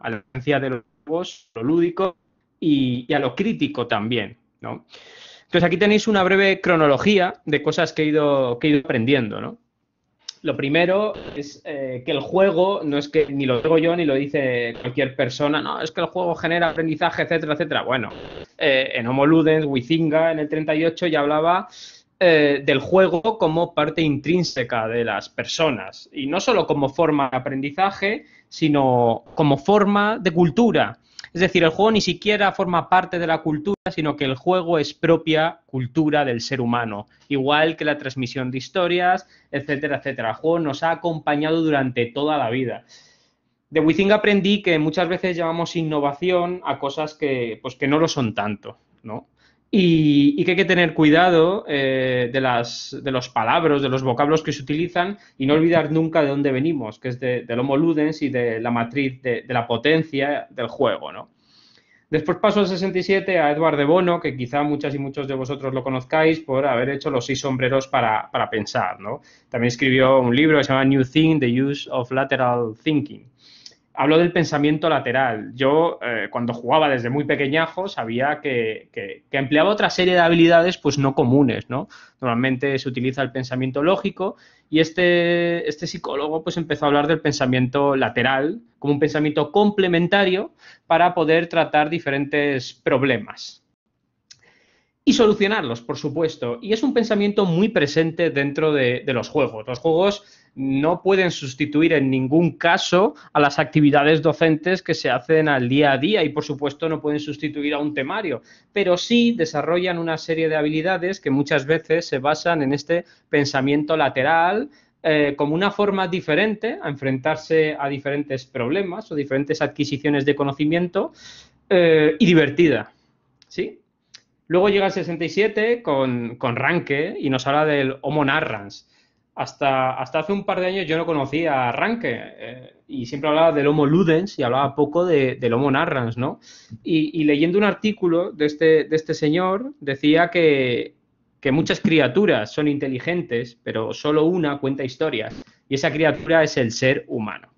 a la esencia de los juegos, lo lúdico y a lo crítico también, ¿no? Entonces aquí tenéis una breve cronología de cosas que he ido aprendiendo, ¿no? Lo primero es que el juego, no es que ni lo digo yo ni lo dice cualquier persona, no, es que el juego genera aprendizaje, etcétera, etcétera. Bueno, en Homo Ludens, Huizinga, en el 38 ya hablaba del juego como parte intrínseca de las personas. Y no solo como forma de aprendizaje, sino como forma de cultura. Es decir, el juego ni siquiera forma parte de la cultura, sino que el juego es propia cultura del ser humano, igual que la transmisión de historias, etcétera, etcétera. El juego nos ha acompañado durante toda la vida. De Huizinga aprendí que muchas veces llamamos innovación a cosas pues, que no lo son tanto, ¿no? Y que hay que tener cuidado de los palabras, de los vocablos que se utilizan y no olvidar nunca de dónde venimos, que es del Homo Ludens y de la matriz de la potencia del juego, ¿no? Después paso al 67 a Edward de Bono, que quizá muchas y muchos de vosotros lo conozcáis por haber hecho los 6 sombreros para pensar, ¿no? También escribió un libro que se llama New Think, The Use of Lateral Thinking. Hablo del pensamiento lateral. Yo, cuando jugaba desde muy pequeñajo, sabía que empleaba otra serie de habilidades pues no comunes, ¿no? Normalmente se utiliza el pensamiento lógico y este psicólogo pues empezó a hablar del pensamiento lateral como un pensamiento complementario para poder tratar diferentes problemas y solucionarlos, por supuesto. Y es un pensamiento muy presente dentro de los juegos. Los juegos no pueden sustituir en ningún caso a las actividades docentes que se hacen al día a día y, por supuesto, no pueden sustituir a un temario, pero sí desarrollan una serie de habilidades que muchas veces se basan en este pensamiento lateral, como una forma diferente a enfrentarse a diferentes problemas o diferentes adquisiciones de conocimiento y divertida, ¿sí? Luego llega el 67 con Ranke y nos habla del Homo Narrans. Hasta hace un par de años yo no conocía a Ranke y siempre hablaba del Homo Ludens y hablaba poco del Homo Narrans, ¿no? Y leyendo un artículo de este señor decía que muchas criaturas son inteligentes, pero solo una cuenta historias y esa criatura es el ser humano.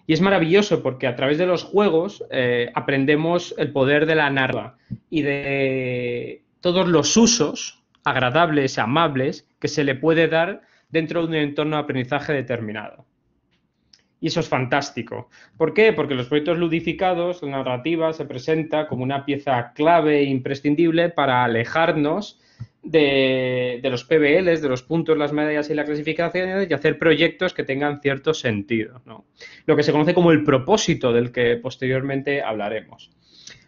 Y es maravilloso porque a través de los juegos aprendemos el poder de la narrativa y de todos los usos agradables, amables, que se le puede dar dentro de un entorno de aprendizaje determinado. Y eso es fantástico. ¿Por qué? Porque los proyectos ludificados, la narrativa se presenta como una pieza clave e imprescindible para alejarnos de los PBLs, de los puntos, las medallas y las clasificaciones y hacer proyectos que tengan cierto sentido, ¿no? Lo que se conoce como el propósito del que posteriormente hablaremos.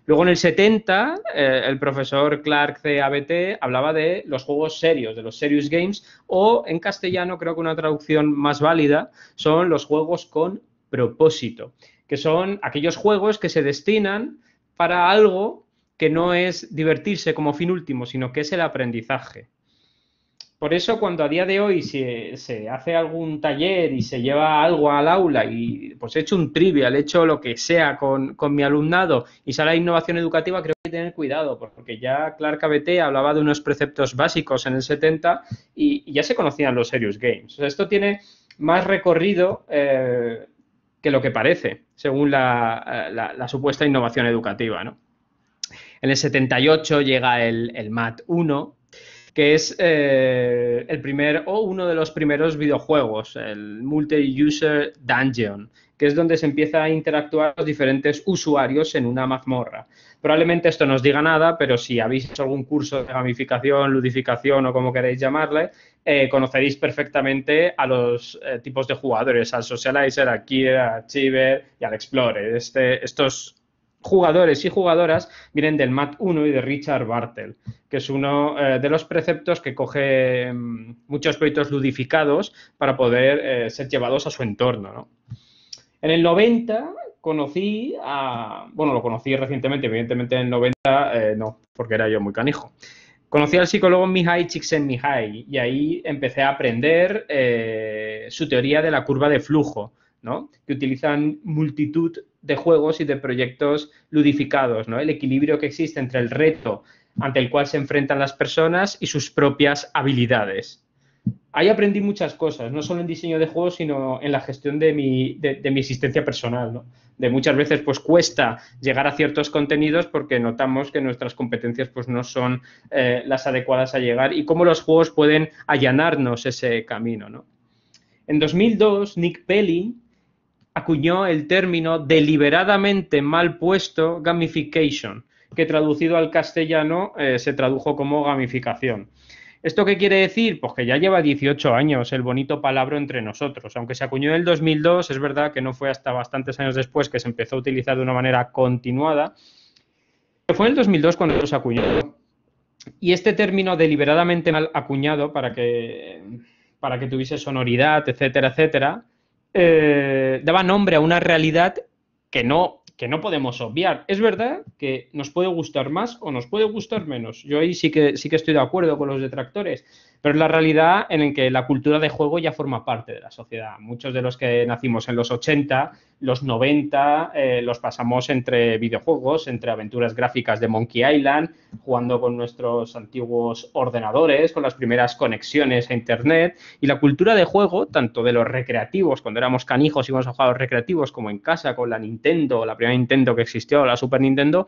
Luego en el 70, el profesor Clark C. ABT hablaba de los juegos serios, de los serious games, o en castellano creo que una traducción más válida son los juegos con propósito, que son aquellos juegos que se destinan para algo que no es divertirse como fin último, sino que es el aprendizaje. Por eso, cuando a día de hoy se hace algún taller y se lleva algo al aula y pues he hecho un trivial, he hecho lo que sea con mi alumnado y sale la innovación educativa, creo que hay que tener cuidado, porque ya Clark ABT hablaba de unos preceptos básicos en el 70 y ya se conocían los serious games. O sea, esto tiene más recorrido que lo que parece, según la supuesta innovación educativa, ¿no? En el 78 llega el MAT 1, que es el primer o uno de los primeros videojuegos, el Multi-User Dungeon, que es donde se empieza a interactuar los diferentes usuarios en una mazmorra. Probablemente esto no os diga nada, pero si habéis hecho algún curso de gamificación, ludificación o como queréis llamarle, conoceréis perfectamente a los tipos de jugadores, al Socializer, al Killer, al Achiever y al Explorer. Estos jugadores y jugadoras vienen del MAT 1 y de Richard Bartel, que es uno de los preceptos que coge muchos proyectos ludificados para poder ser llevados a su entorno, ¿no? En el 90 lo conocí recientemente, evidentemente en el 90 no, porque era yo muy canijo. Conocí al psicólogo Mihai Csikszentmihalyi y ahí empecé a aprender su teoría de la curva de flujo, ¿no? Que utilizan multitud de juegos y de proyectos ludificados, ¿no? El equilibrio que existe entre el reto ante el cual se enfrentan las personas y sus propias habilidades. Ahí aprendí muchas cosas, no solo en diseño de juegos, sino en la gestión de mi existencia personal, ¿no? De muchas veces pues cuesta llegar a ciertos contenidos porque notamos que nuestras competencias pues no son las adecuadas a llegar y cómo los juegos pueden allanarnos ese camino, ¿no? En 2002, Nick Pelling acuñó el término deliberadamente mal puesto gamification, que traducido al castellano se tradujo como gamificación. ¿Esto qué quiere decir? Pues que ya lleva 18 años el bonito palabra entre nosotros. Aunque se acuñó en el 2002, es verdad que no fue hasta bastantes años después que se empezó a utilizar de una manera continuada. Fue en el 2002 cuando se acuñó. Y este término deliberadamente mal acuñado para que tuviese sonoridad, etcétera, etcétera, daba nombre a una realidad que no podemos obviar. Es verdad que nos puede gustar más o nos puede gustar menos. Yo ahí sí que estoy de acuerdo con los detractores, pero es la realidad en la que la cultura de juego ya forma parte de la sociedad. Muchos de los que nacimos en los 80, los 90, los pasamos entre videojuegos, entre aventuras gráficas de Monkey Island, jugando con nuestros antiguos ordenadores, con las primeras conexiones a Internet. Y la cultura de juego, tanto de los recreativos, cuando éramos canijos y íbamos a jugar a los recreativos, como en casa con la Nintendo, la primera Nintendo que existió, la Super Nintendo,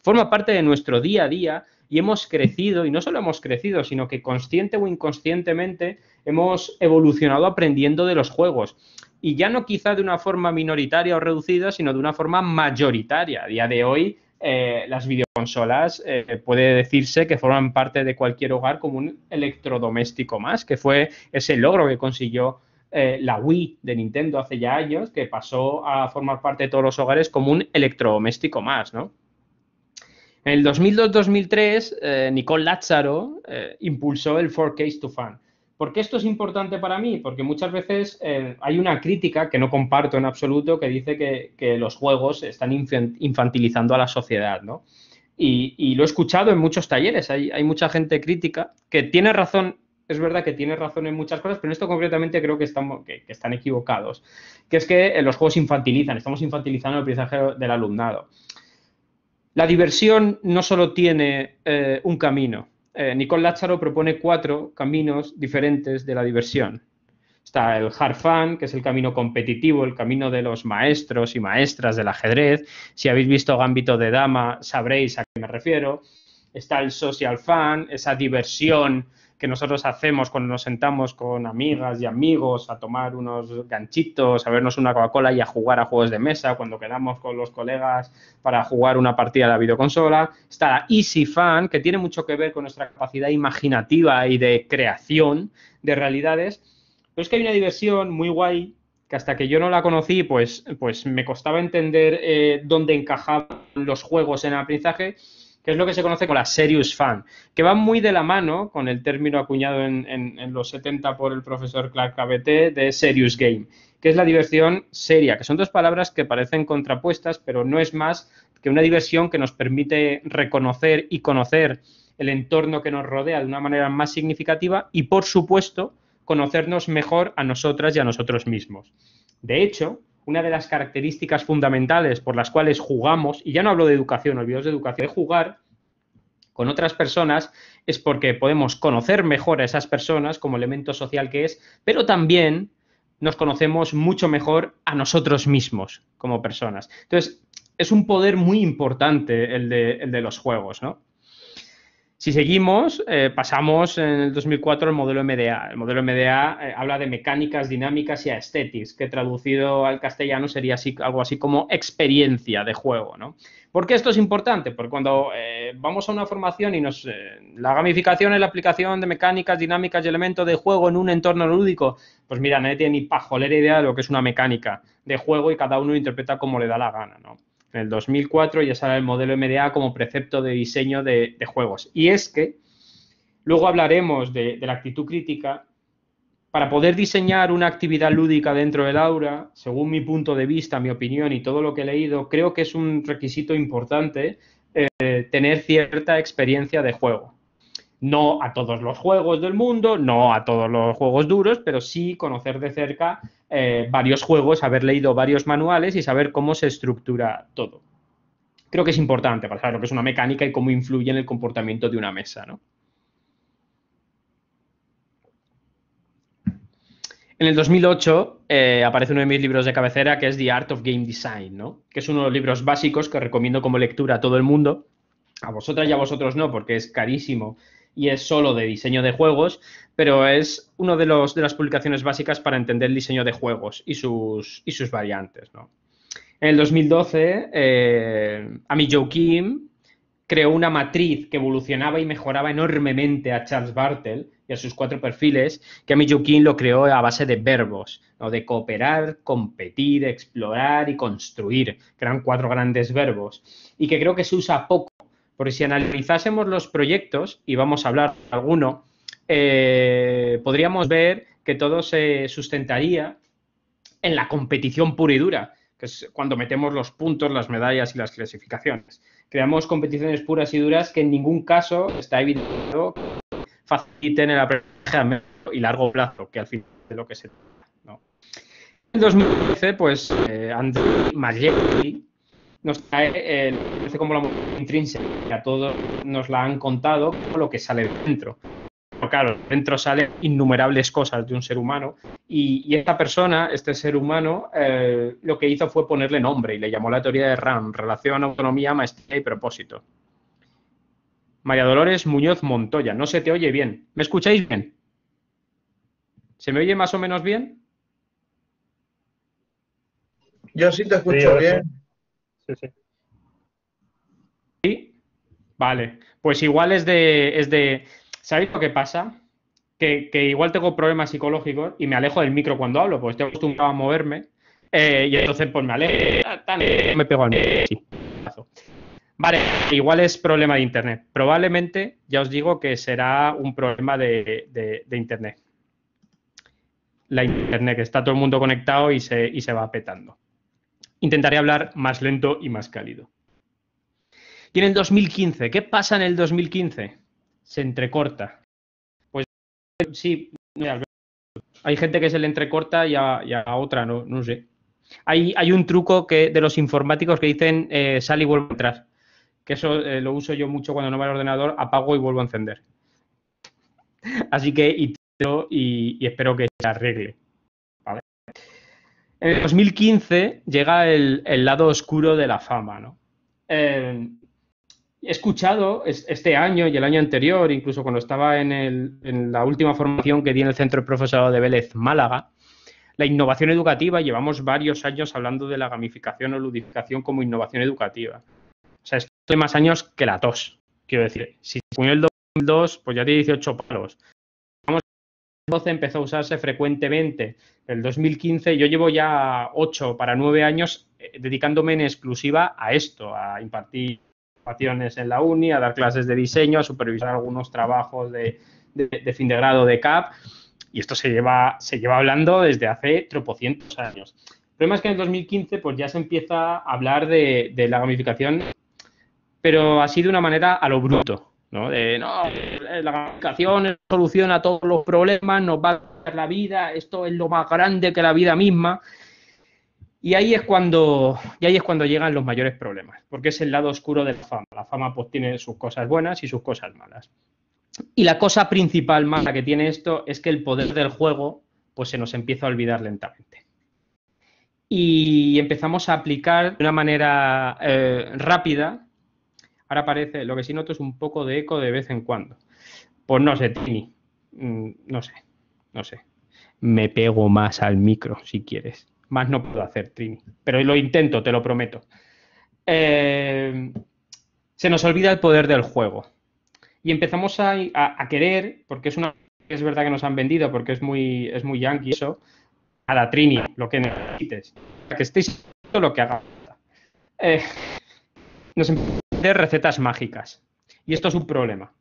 forma parte de nuestro día a día y hemos crecido, y no solo hemos crecido, sino que consciente o inconscientemente hemos evolucionado aprendiendo de los juegos. Y ya no quizá de una forma minoritaria o reducida, sino de una forma mayoritaria. A día de hoy, las videoconsolas puede decirse que forman parte de cualquier hogar como un electrodoméstico más, que fue ese logro que consiguió la Wii de Nintendo hace ya años, que pasó a formar parte de todos los hogares como un electrodoméstico más, ¿no? En el 2002-2003, Nicole Lazzaro impulsó el 4Case to Fun. ¿Por qué esto es importante para mí? Porque muchas veces hay una crítica que no comparto en absoluto que dice que los juegos están infantilizando a la sociedad, ¿no? Y lo he escuchado en muchos talleres. Hay mucha gente crítica que tiene razón, es verdad que tiene razón en muchas cosas, pero en esto concretamente creo que están equivocados. Que es que los juegos infantilizan, estamos infantilizando el aprendizaje del alumnado. La diversión no solo tiene un camino. Nicole Lazzaro propone 4 caminos diferentes de la diversión. Está el hard fun, que es el camino competitivo, el camino de los maestros y maestras del ajedrez. Si habéis visto Gambito de Dama, sabréis a qué me refiero. Está el social fun, esa diversión que nosotros hacemos cuando nos sentamos con amigas y amigos a tomar unos ganchitos, a vernos una Coca-Cola y a jugar a juegos de mesa, cuando quedamos con los colegas para jugar una partida de la videoconsola. Está la easy fun, que tiene mucho que ver con nuestra capacidad imaginativa y de creación de realidades. Pero es que hay una diversión muy guay que hasta que yo no la conocí, pues me costaba entender dónde encajaban los juegos en el aprendizaje, que es lo que se conoce como la serious fun, que va muy de la mano con el término acuñado en los 70 por el profesor Clark Cabete de serious game, que es la diversión seria, que son 2 palabras que parecen contrapuestas, pero no es más que una diversión que nos permite reconocer y conocer el entorno que nos rodea de una manera más significativa y, por supuesto, conocernos mejor a nosotras y a nosotros mismos. De hecho, una de las características fundamentales por las cuales jugamos, y ya no hablo de educación, olvidaos de educación, de jugar con otras personas, es porque podemos conocer mejor a esas personas como elemento social que es, pero también nos conocemos mucho mejor a nosotros mismos como personas. Entonces, es un poder muy importante el de los juegos, ¿no? Si seguimos, pasamos en el 2004 al modelo MDA. El modelo MDA habla de mecánicas, dinámicas y aesthetics, que traducido al castellano sería algo así como experiencia de juego, ¿no? ¿Por qué esto es importante? Porque cuando vamos a una formación y la gamificación es la aplicación de mecánicas, dinámicas y elementos de juego en un entorno lúdico, pues mira, nadie tiene ni pajolera idea de lo que es una mecánica de juego y cada uno lo interpreta como le da la gana, ¿no? En el 2004 ya sale el modelo MDA como precepto de diseño de juegos. Y es que luego hablaremos de la actitud crítica. Para poder diseñar una actividad lúdica dentro del aula, según mi punto de vista, mi opinión y todo lo que he leído, creo que es un requisito importante tener cierta experiencia de juego. No a todos los juegos del mundo, no a todos los juegos duros, pero sí conocer de cerca varios juegos, haber leído varios manuales y saber cómo se estructura todo. Creo que es importante para saber lo que es una mecánica y cómo influye en el comportamiento de una mesa, ¿no? En el 2008 aparece uno de mis libros de cabecera, que es The Art of Game Design, ¿no? Que es uno de los libros básicos que recomiendo como lectura a todo el mundo. A vosotras y a vosotros no, porque es carísimo y es solo de diseño de juegos, pero es uno de las publicaciones básicas para entender el diseño de juegos y sus variantes, ¿no? En el 2012, Amy Jo Kim creó una matriz que evolucionaba y mejoraba enormemente a Charles Bartel y a sus 4 perfiles, que Amy Jo Kim lo creó a base de verbos, ¿no? De cooperar, competir, explorar y construir, que eran 4 grandes verbos, y que creo que se usa poco, porque si analizásemos los proyectos, y vamos a hablar de alguno, podríamos ver que todo se sustentaría en la competición pura y dura, que es cuando metemos los puntos, las medallas y las clasificaciones. Creamos competiciones puras y duras que en ningún caso está evidenciado que faciliten el aprendizaje a medio y largo plazo, que al final es de lo que se trata, ¿no? En 2013, pues, Andrei Margetti nos trae como la motivación intrínseca, que a todos nos la han contado, como lo que sale de dentro. Pero claro, dentro salen innumerables cosas de un ser humano y esta persona, este ser humano, lo que hizo fue ponerle nombre y le llamó la teoría de RAM, relación, autonomía, maestría y propósito. María Dolores Muñoz Montoya, no se te oye bien. ¿Me escucháis bien? ¿Se me oye más o menos bien? Yo sí te escucho bien. Sí. ¿Sí? Vale. Pues igual es de... ¿Sabéis lo que pasa? Que igual tengo problemas psicológicos y me alejo del micro cuando hablo, pues estoy acostumbrado a moverme y entonces pues me alejo, me pego al micro. Sí. Vale, igual es problema de internet. Probablemente, ya os digo que será un problema de internet. La internet, que está todo el mundo conectado y se va petando. Intentaré hablar más lento y más cálido. Y en el 2015, ¿qué pasa en el 2015? Se entrecorta. Pues sí, hay gente que se le entrecorta y a otra no sé. Hay un truco de los informáticos que dicen sal y vuelvo a entrar. Que eso lo uso yo mucho cuando no va el ordenador, apago y vuelvo a encender. Así que y espero que se arregle. ¿Vale? En el 2015 llega el lado oscuro de la fama, ¿no? He escuchado este año y el año anterior, incluso cuando estaba en la última formación que di en el Centro de Profesorado de Vélez, Málaga, la innovación educativa. Llevamos varios años hablando de la gamificación o ludificación como innovación educativa. O sea, esto tiene más años que la tos. Quiero decir, si se unió el 2002, pues ya tiene 18 palos. Vamos, el 2012 empezó a usarse frecuentemente. El 2015, yo llevo ya 8 para 9 años dedicándome en exclusiva a esto, a impartir formaciones en la uni, a dar clases de diseño, a supervisar algunos trabajos de fin de grado de CAP. Y esto se lleva hablando desde hace tropocientos años. El problema es que en el 2015 pues ya se empieza a hablar de la gamificación, pero así de una manera a lo bruto, ¿no? La gamificación es la solución a todos los problemas, nos va a dar la vida, esto es lo más grande que la vida misma. Y ahí es cuando llegan los mayores problemas, porque es el lado oscuro de la fama. La fama pues tiene sus cosas buenas y sus cosas malas. Y la cosa principal mala que tiene esto es que el poder del juego pues se nos empieza a olvidar lentamente. Y empezamos a aplicar de una manera rápida. Ahora parece, lo que sí noto es un poco de eco de vez en cuando. Pues no sé, Tini, no sé. Me pego más al micro si quieres. Más no puedo hacer, Trini. Pero lo intento, te lo prometo. Se nos olvida el poder del juego. Y empezamos a querer, porque es verdad que nos han vendido, porque es muy yankee eso, a la Trini, lo que necesites. Que estéis haciendo lo que haga falta. Nos empezamos a hacer recetas mágicas. Y esto es un problema.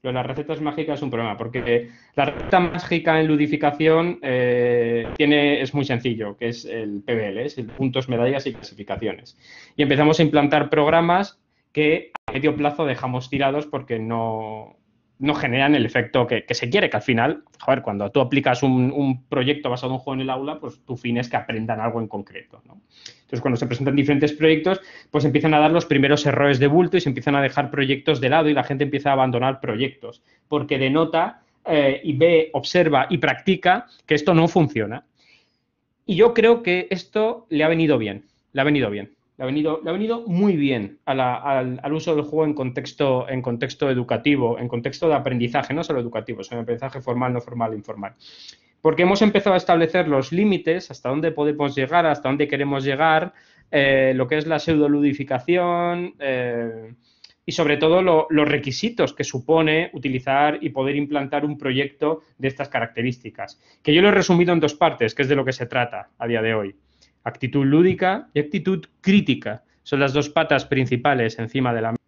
Lo de las recetas mágicas es un problema, porque la receta mágica en ludificación es muy sencillo, que es el PBL, es el puntos, medallas y clasificaciones. Y empezamos a implantar programas que a medio plazo dejamos tirados porque no generan el efecto que se quiere, que al final, joder, cuando tú aplicas un proyecto basado en un juego en el aula, pues tu fin es que aprendan algo en concreto, ¿no? Entonces, cuando se presentan diferentes proyectos, pues empiezan a dar los primeros errores de bulto y se empiezan a dejar proyectos de lado y la gente empieza a abandonar proyectos, porque denota y ve, observa y practica que esto no funciona. Y yo creo que esto le ha venido bien, le ha venido bien. Le ha venido muy bien al uso del juego en contexto educativo, en contexto de aprendizaje, no solo educativo, sino aprendizaje formal, no formal, informal. Porque hemos empezado a establecer los límites, hasta dónde podemos llegar, hasta dónde queremos llegar, lo que es la pseudoludificación y sobre todo los requisitos que supone utilizar y poder implantar un proyecto de estas características. Que yo lo he resumido en dos partes, que es de lo que se trata a día de hoy. Actitud lúdica y actitud crítica. Son las dos patas principales encima de la mesa.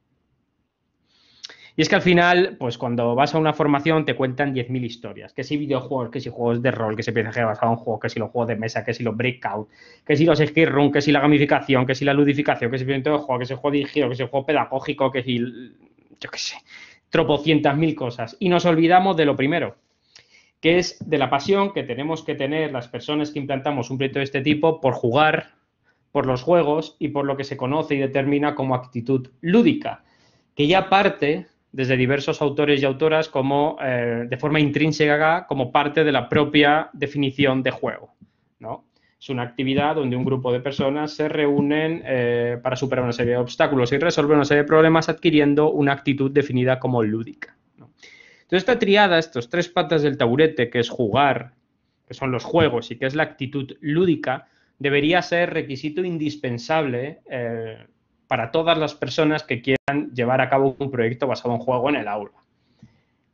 Y es que al final, pues cuando vas a una formación te cuentan 10.000 historias. Que si videojuegos, que si juegos de rol, que si RPG basado en juegos, que si los juegos de mesa, que si los breakout, que si los escape room, que si la gamificación, que si la ludificación, que si el juego, que si el juego dirigido, que si el juego pedagógico, que si, yo qué sé, tropocientas mil cosas. Y nos olvidamos de lo primero, que es de la pasión que tenemos que tener las personas que implantamos un proyecto de este tipo por jugar, por los juegos y por lo que se conoce y determina como actitud lúdica, que ya parte desde diversos autores y autoras como de forma intrínseca como parte de la propia definición de juego, ¿no? Es una actividad donde un grupo de personas se reúnen para superar una serie de obstáculos y resolver una serie de problemas adquiriendo una actitud definida como lúdica, ¿no? Entonces, esta triada, estos tres patas del taburete, que es jugar, que son los juegos, y que es la actitud lúdica, debería ser requisito indispensable para todas las personas que quieran llevar a cabo un proyecto basado en juego en el aula.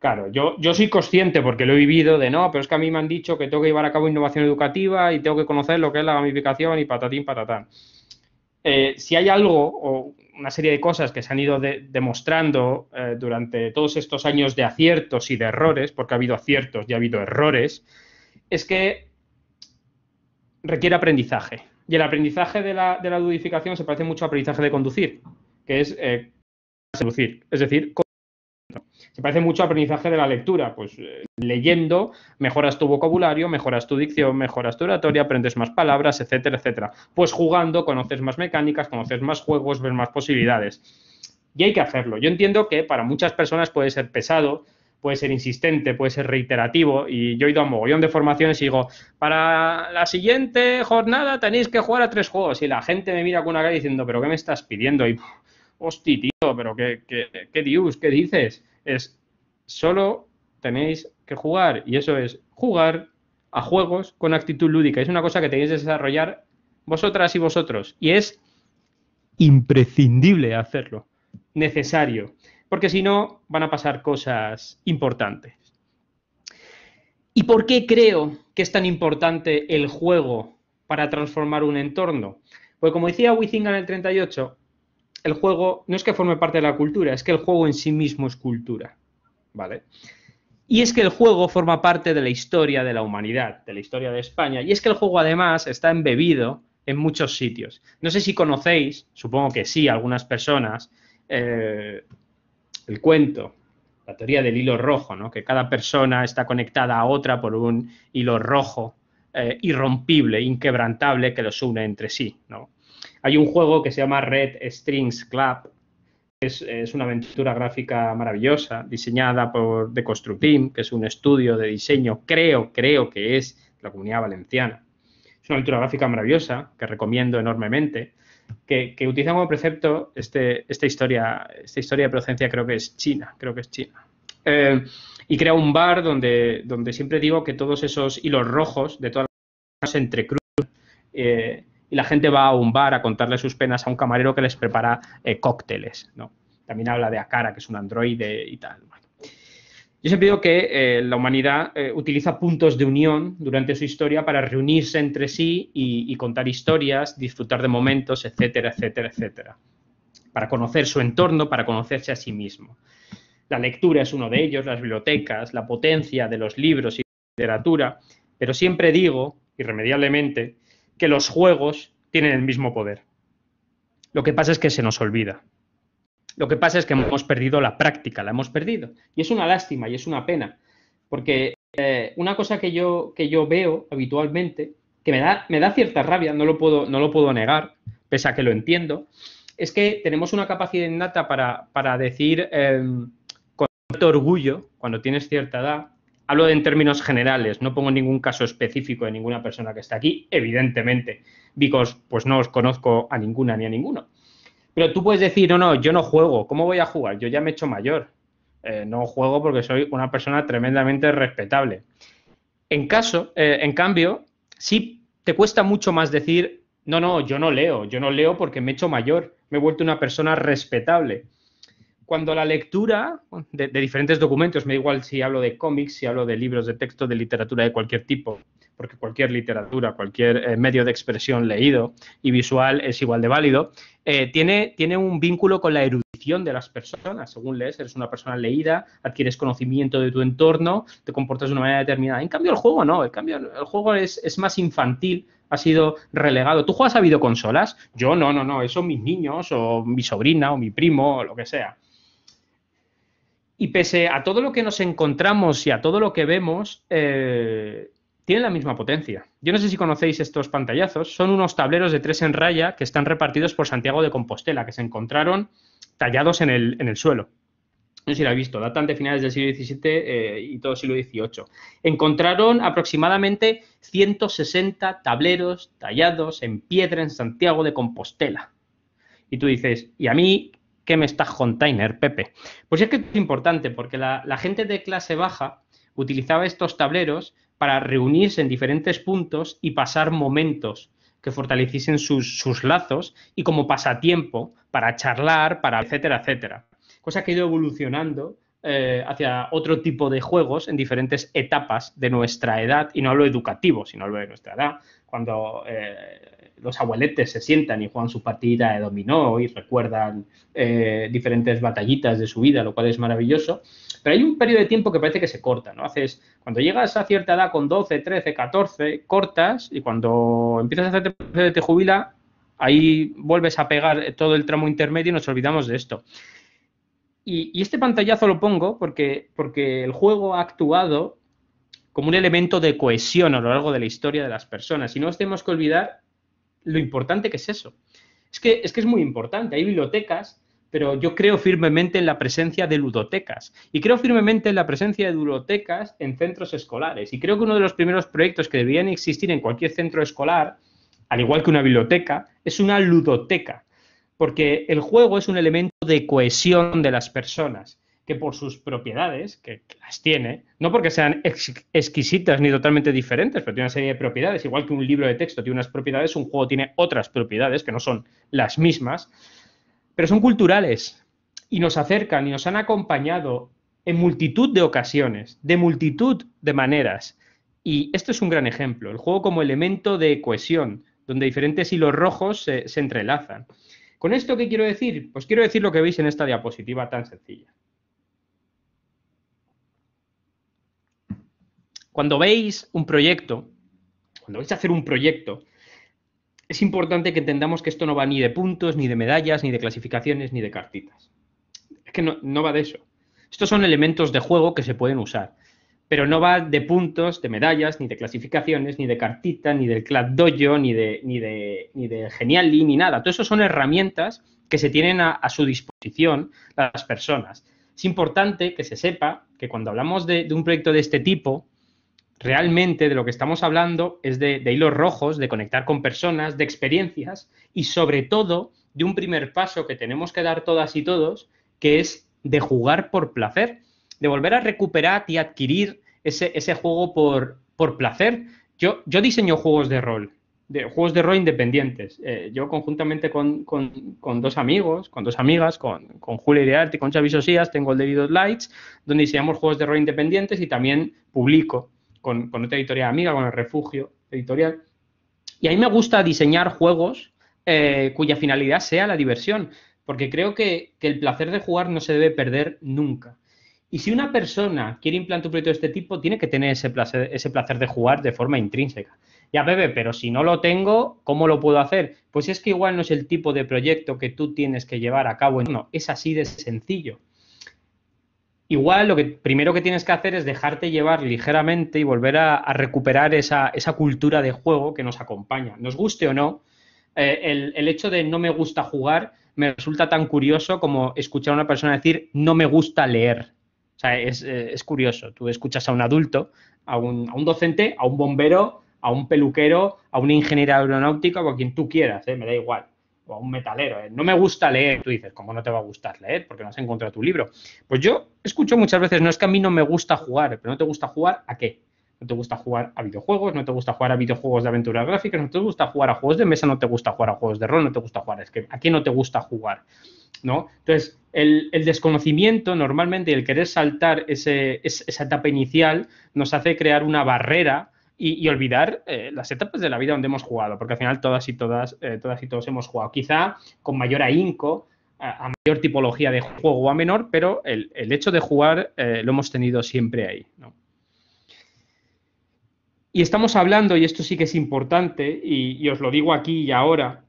Claro, yo soy consciente, porque lo he vivido, de no, pero es que a mí me han dicho que tengo que llevar a cabo innovación educativa y tengo que conocer lo que es la gamificación y patatín, patatán. Si hay algo o una serie de cosas que se han ido demostrando durante todos estos años de aciertos y de errores, porque ha habido aciertos y ha habido errores, es que requiere aprendizaje. Y el aprendizaje de la ludificación se parece mucho al aprendizaje de conducir, que es conducir, es decir, se parece mucho al aprendizaje de la lectura, pues leyendo mejoras tu vocabulario, mejoras tu dicción, mejoras tu oratoria, aprendes más palabras, etcétera, etcétera. Pues jugando conoces más mecánicas, conoces más juegos, ves más posibilidades. Y hay que hacerlo. Yo entiendo que para muchas personas puede ser pesado, puede ser insistente, puede ser reiterativo, y yo he ido a mogollón de formaciones y digo, para la siguiente jornada tenéis que jugar a 3 juegos, y la gente me mira con una cara diciendo, ¿pero qué me estás pidiendo? Y, hostia, tío, ¿pero qué dios, qué dices? Es, solo tenéis que jugar, y eso es jugar a juegos con actitud lúdica. Es una cosa que tenéis que desarrollar vosotras y vosotros, y es imprescindible hacerlo, necesario, porque si no van a pasar cosas importantes. ¿Y por qué creo que es tan importante el juego para transformar un entorno? Pues como decía Huizinga en el 38, el juego no es que forme parte de la cultura, es que el juego en sí mismo es cultura, ¿vale? Y es que el juego forma parte de la historia de la humanidad, de la historia de España, y es que el juego además está embebido en muchos sitios. No sé si conocéis, supongo que sí, algunas personas, el cuento, la teoría del hilo rojo, ¿no? Que cada persona está conectada a otra por un hilo rojo irrompible, inquebrantable, que los une entre sí, ¿no? Hay un juego que se llama Red Strings Club, que es una aventura gráfica maravillosa, diseñada por Deconstructim, que es un estudio de diseño, creo que es de la Comunidad Valenciana. Es una aventura gráfica maravillosa, que recomiendo enormemente, que utiliza como precepto esta historia de procedencia, creo que es China. Y crea un bar donde siempre digo que todos esos hilos rojos de todas las cosas se entrecruzan y la gente va a un bar a contarle sus penas a un camarero que les prepara cócteles, ¿no? También habla de Akara, que es un androide y tal. Bueno. Yo siempre digo que la humanidad utiliza puntos de unión durante su historia para reunirse entre sí y contar historias, disfrutar de momentos, etcétera, etcétera, etcétera. Para conocer su entorno, para conocerse a sí mismo. La lectura es uno de ellos, las bibliotecas, la potencia de los libros y la literatura, pero siempre digo, irremediablemente, que los juegos tienen el mismo poder. Lo que pasa es que se nos olvida. Lo que pasa es que hemos perdido la práctica, la hemos perdido. Y es una lástima y es una pena, porque una cosa que yo veo habitualmente, que me da cierta rabia, no lo puedo negar, pese a que lo entiendo, es que tenemos una capacidad innata para decir con cierto orgullo, cuando tienes cierta edad, Hablo en términos generales, no pongo ningún caso específico de ninguna persona que está aquí, evidentemente, because pues no os conozco a ninguna ni a ninguno. Pero tú puedes decir, no, yo no juego, ¿cómo voy a jugar? Yo ya me he hecho mayor. No juego porque soy una persona tremendamente respetable. En cambio, sí te cuesta mucho más decir, no, yo no leo porque me he hecho mayor, me he vuelto una persona respetable. Cuando la lectura de diferentes documentos, me da igual si hablo de cómics, si hablo de libros de texto, de literatura de cualquier tipo, porque cualquier literatura, cualquier medio de expresión leído y visual es igual de válido, tiene un vínculo con la erudición de las personas. Según lees, eres una persona leída, adquieres conocimiento de tu entorno, te comportas de una manera determinada. En cambio, el juego no, el juego es más infantil, ha sido relegado. ¿Tú juegas a videoconsolas? Yo no, eso mis niños o mi sobrina o mi primo o lo que sea. Y pese a todo lo que nos encontramos y a todo lo que vemos, tienen la misma potencia. Yo no sé si conocéis estos pantallazos. Son unos tableros de 3 en raya que están repartidos por Santiago de Compostela, que se encontraron tallados en el suelo. No sé si lo habéis visto, datan de finales del siglo XVII y todo el siglo XVIII. Encontraron aproximadamente 160 tableros tallados en piedra en Santiago de Compostela. Y tú dices, ¿y a mí qué me estás container, Pepe? Pues es que es importante, porque la gente de clase baja utilizaba estos tableros para reunirse en diferentes puntos y pasar momentos que fortaleciesen sus lazos y como pasatiempo para charlar, para etcétera, etcétera. Cosa que ha ido evolucionando hacia otro tipo de juegos en diferentes etapas de nuestra edad, y no hablo educativo, sino hablo de nuestra edad, cuando los abueletes se sientan y juegan su partida de dominó y recuerdan diferentes batallitas de su vida, lo cual es maravilloso. Pero hay un periodo de tiempo que parece que se corta, ¿no? Cuando llegas a cierta edad con 12, 13, 14, cortas, y cuando empiezas a hacerte te jubila, ahí vuelves a pegar todo el tramo intermedio y nos olvidamos de esto. Y este pantallazo lo pongo porque el juego ha actuado como un elemento de cohesión a lo largo de la historia de las personas. Y no nos tenemos que olvidar lo importante que es eso. Es que es muy importante. Hay bibliotecas, pero yo creo firmemente en la presencia de ludotecas. Y creo firmemente en la presencia de ludotecas en centros escolares. Y creo que uno de los primeros proyectos que deberían existir en cualquier centro escolar, al igual que una biblioteca, es una ludoteca. Porque el juego es un elemento de cohesión de las personas, que por sus propiedades, que las tiene, no porque sean exquisitas ni totalmente diferentes, pero tiene una serie de propiedades, igual que un libro de texto tiene unas propiedades, un juego tiene otras propiedades que no son las mismas, pero son culturales y nos acercan y nos han acompañado en multitud de ocasiones, de multitud de maneras. Y esto es un gran ejemplo, el juego como elemento de cohesión, donde diferentes hilos rojos se entrelazan. ¿Con esto qué quiero decir? Pues quiero decir lo que veis en esta diapositiva tan sencilla. Cuando veis un proyecto, cuando vais a hacer un proyecto, es importante que entendamos que esto no va ni de puntos, ni de medallas, ni de clasificaciones, ni de cartitas. Es que no va de eso. Estos son elementos de juego que se pueden usar, pero no va de puntos, de medallas, ni de clasificaciones, ni de cartita, ni del Club Dojo, ni de Geniali, ni nada. Todo eso son herramientas que se tienen a su disposición las personas. Es importante que se sepa que cuando hablamos de un proyecto de este tipo, realmente de lo que estamos hablando es de hilos rojos, de conectar con personas, de experiencias y sobre todo de un primer paso que tenemos que dar todas y todos, que es de jugar por placer, de volver a recuperar y adquirir ese juego por placer. Yo diseño juegos de rol independientes. Yo conjuntamente con dos amigos, con dos amigas, con Julia Iriarte y con Xavi Sosías, tengo el David Lights, donde diseñamos juegos de rol independientes y también publico con otra editorial amiga, con El Refugio Editorial. Y a mí me gusta diseñar juegos cuya finalidad sea la diversión, porque creo que el placer de jugar no se debe perder nunca. Y si una persona quiere implantar un proyecto de este tipo, tiene que tener ese placer de jugar de forma intrínseca. Ya, Pepe, pero si no lo tengo, ¿cómo lo puedo hacer? Pues es que igual no es el tipo de proyecto que tú tienes que llevar a cabo. No, es así de sencillo. Igual lo que primero que tienes que hacer es dejarte llevar ligeramente y volver a recuperar esa cultura de juego que nos acompaña. Nos guste o no, el hecho de no me gusta jugar me resulta tan curioso como escuchar a una persona decir no me gusta leer. O sea, es curioso. Tú escuchas a un adulto, a un docente, a un bombero, a un peluquero, a un ingeniero aeronáutico, o a quien tú quieras, me da igual. O a un metalero. No me gusta leer. Tú dices, ¿cómo no te va a gustar leer? Porque no has encontrado tu libro. Pues yo escucho muchas veces, no es que a mí no me gusta jugar, pero ¿no te gusta jugar a qué? No te gusta jugar a videojuegos, no te gusta jugar a videojuegos de aventuras gráficas, no te gusta jugar a juegos de mesa, no te gusta jugar a juegos de rol, no te gusta jugar. Es que ¿a qué no te gusta jugar? ¿No? Entonces, el desconocimiento normalmente y el querer saltar esa etapa inicial nos hace crear una barrera y olvidar las etapas de la vida donde hemos jugado, porque al final todas y todos hemos jugado. Quizá con mayor ahínco, a mayor tipología de juego o a menor, pero el hecho de jugar lo hemos tenido siempre ahí, ¿no? Y estamos hablando, y esto sí que es importante, y os lo digo aquí y ahora,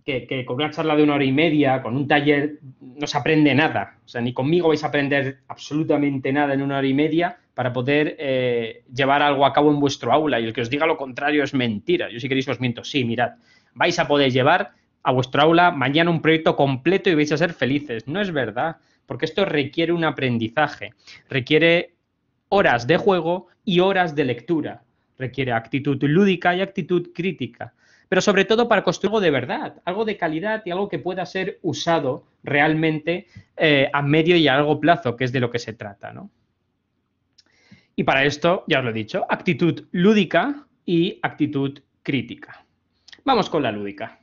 que con una charla de 1 hora y media, con un taller, no se aprende nada. O sea, ni conmigo vais a aprender absolutamente nada en 1 hora y media para poder llevar algo a cabo en vuestro aula. Y el que os diga lo contrario es mentira. Yo si queréis os miento. Sí, mirad, vais a poder llevar a vuestro aula mañana un proyecto completo y vais a ser felices. No es verdad, porque esto requiere un aprendizaje, requiere horas de juego y horas de lectura, requiere actitud lúdica y actitud crítica, pero sobre todo para construir algo de verdad, algo de calidad y algo que pueda ser usado realmente a medio y a largo plazo, que es de lo que se trata, ¿no? Y para esto, ya os lo he dicho, actitud lúdica y actitud crítica. Vamos con la lúdica.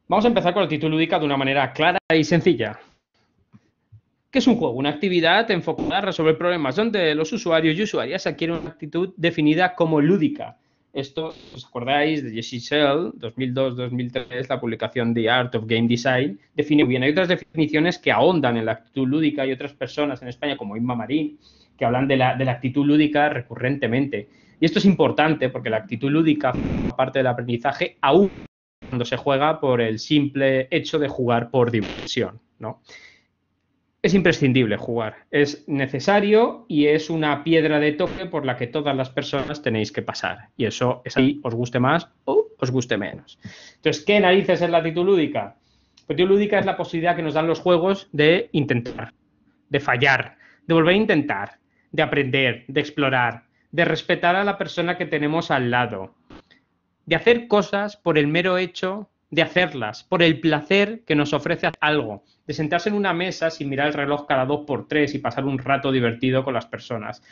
Vamos a empezar con la actitud lúdica de una manera clara y sencilla. ¿Qué es un juego? Una actividad enfocada a resolver problemas donde los usuarios y usuarias adquieren una actitud definida como lúdica. Esto, ¿os acordáis de Jesse Shell, 2002-2003, la publicación The Art of Game Design? Define muy bien. Hay otras definiciones que ahondan en la actitud lúdica y otras personas en España, como Inma Marín, que hablan de la actitud lúdica recurrentemente. Y esto es importante porque la actitud lúdica forma parte del aprendizaje aún cuando se juega por el simple hecho de jugar por diversión, ¿no? Es imprescindible jugar, es necesario y es una piedra de toque por la que todas las personas tenéis que pasar. Y eso es ahí, os guste más o os guste menos. Entonces, ¿qué narices es la actitud lúdica? La actitud lúdica es la posibilidad que nos dan los juegos de intentar, de fallar, de volver a intentar, de aprender, de explorar, de respetar a la persona que tenemos al lado, de hacer cosas por el mero hecho de hacerlas, por el placer que nos ofrece algo, de sentarse en una mesa sin mirar el reloj cada 2 por 3 y pasar un rato divertido con las personas.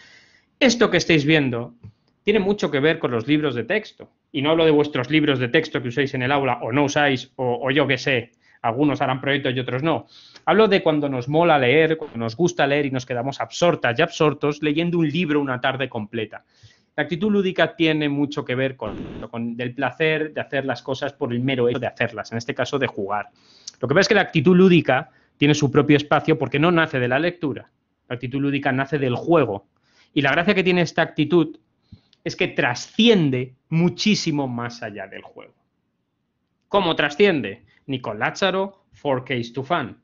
Esto que estáis viendo tiene mucho que ver con los libros de texto. Y no hablo de vuestros libros de texto que usáis en el aula o no usáis, o yo qué sé, algunos harán proyectos y otros no. Hablo de cuando nos mola leer, cuando nos gusta leer y nos quedamos absortas y absortos leyendo un libro una tarde completa. La actitud lúdica tiene mucho que ver con el placer de hacer las cosas por el mero hecho de hacerlas, en este caso de jugar. Lo que pasa es que la actitud lúdica tiene su propio espacio porque no nace de la lectura. La actitud lúdica nace del juego. Y la gracia que tiene esta actitud es que trasciende muchísimo más allá del juego. ¿Cómo trasciende? Nicole Lázaro, 4Ks to Fun.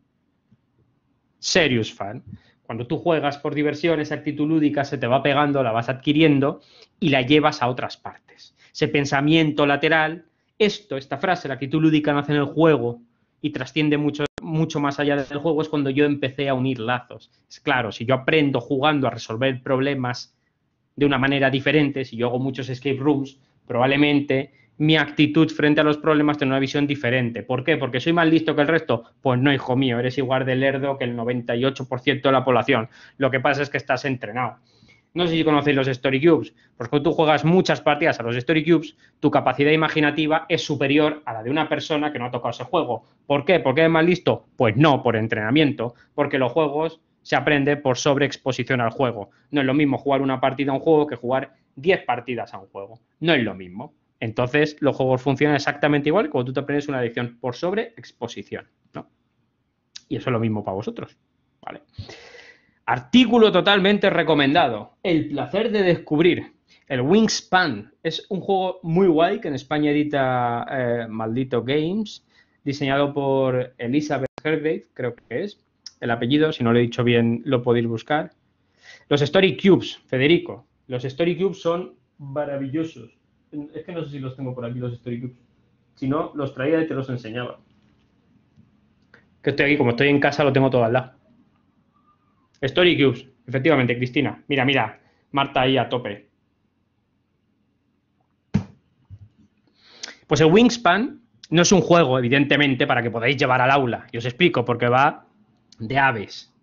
Serious Fun. Cuando tú juegas por diversión, esa actitud lúdica se te va pegando, la vas adquiriendo y la llevas a otras partes. Ese pensamiento lateral, esta frase, la actitud lúdica nace en el juego y trasciende mucho más allá del juego, es cuando yo empecé a unir lazos. Es claro, si yo aprendo jugando a resolver problemas de una manera diferente, si yo hago muchos escape rooms, probablemente mi actitud frente a los problemas tiene una visión diferente. ¿Por qué? ¿Porque soy más listo que el resto? Pues no, hijo mío, eres igual de lerdo que el 98% de la población. Lo que pasa es que estás entrenado. No sé si conocéis los Story Cubes. Pues cuando tú juegas muchas partidas a los Story Cubes, tu capacidad imaginativa es superior a la de una persona que no ha tocado ese juego. ¿Por qué? ¿Porque eres más listo? Pues no, por entrenamiento. Porque los juegos se aprende por sobreexposición al juego. No es lo mismo jugar una partida a un juego que jugar 10 partidas a un juego. No es lo mismo. Entonces, los juegos funcionan exactamente igual cuando tú te aprendes una lección por sobreexposición, ¿no? Y eso es lo mismo para vosotros, ¿vale? Artículo totalmente recomendado. El placer de descubrir. El Wingspan. Es un juego muy guay que en España edita Maldito Games, diseñado por Elizabeth Hargrave, creo que es. El apellido, si no lo he dicho bien, lo podéis buscar. Los Story Cubes, Federico. Los Story Cubes son maravillosos. Es que no sé si los tengo por aquí, los Story Cubes. Si no, los traía y te los enseñaba. Que estoy aquí, como estoy en casa, lo tengo todo al lado. Story Cubes, efectivamente, Cristina. Mira, mira, Marta ahí a tope. Pues el Wingspan no es un juego, evidentemente, para que podáis llevar al aula. Y os explico, porque va de aves,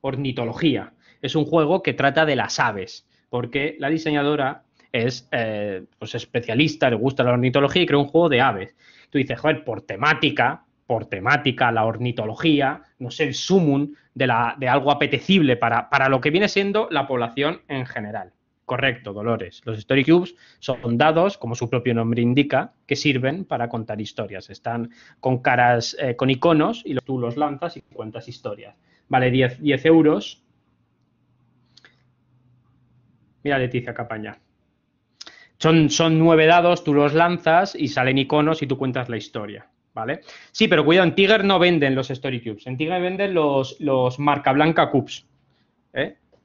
ornitología. Es un juego que trata de las aves, porque la diseñadora es pues especialista, le gusta la ornitología y crea un juego de aves. Tú dices, joder, por temática, la ornitología, no sé, el sumum de algo apetecible para lo que viene siendo la población en general. Correcto, Dolores. Los Story Cubes son dados, como su propio nombre indica, que sirven para contar historias. Están con caras, con iconos, y tú los lanzas y cuentas historias. Vale 10 euros. Mira, Leticia Capaña. Son 9 dados, tú los lanzas y salen iconos y tú cuentas la historia. ¿Vale? Sí, pero cuidado, en Tiger no venden los Story Cubes. En Tiger venden los marca blanca Cubes.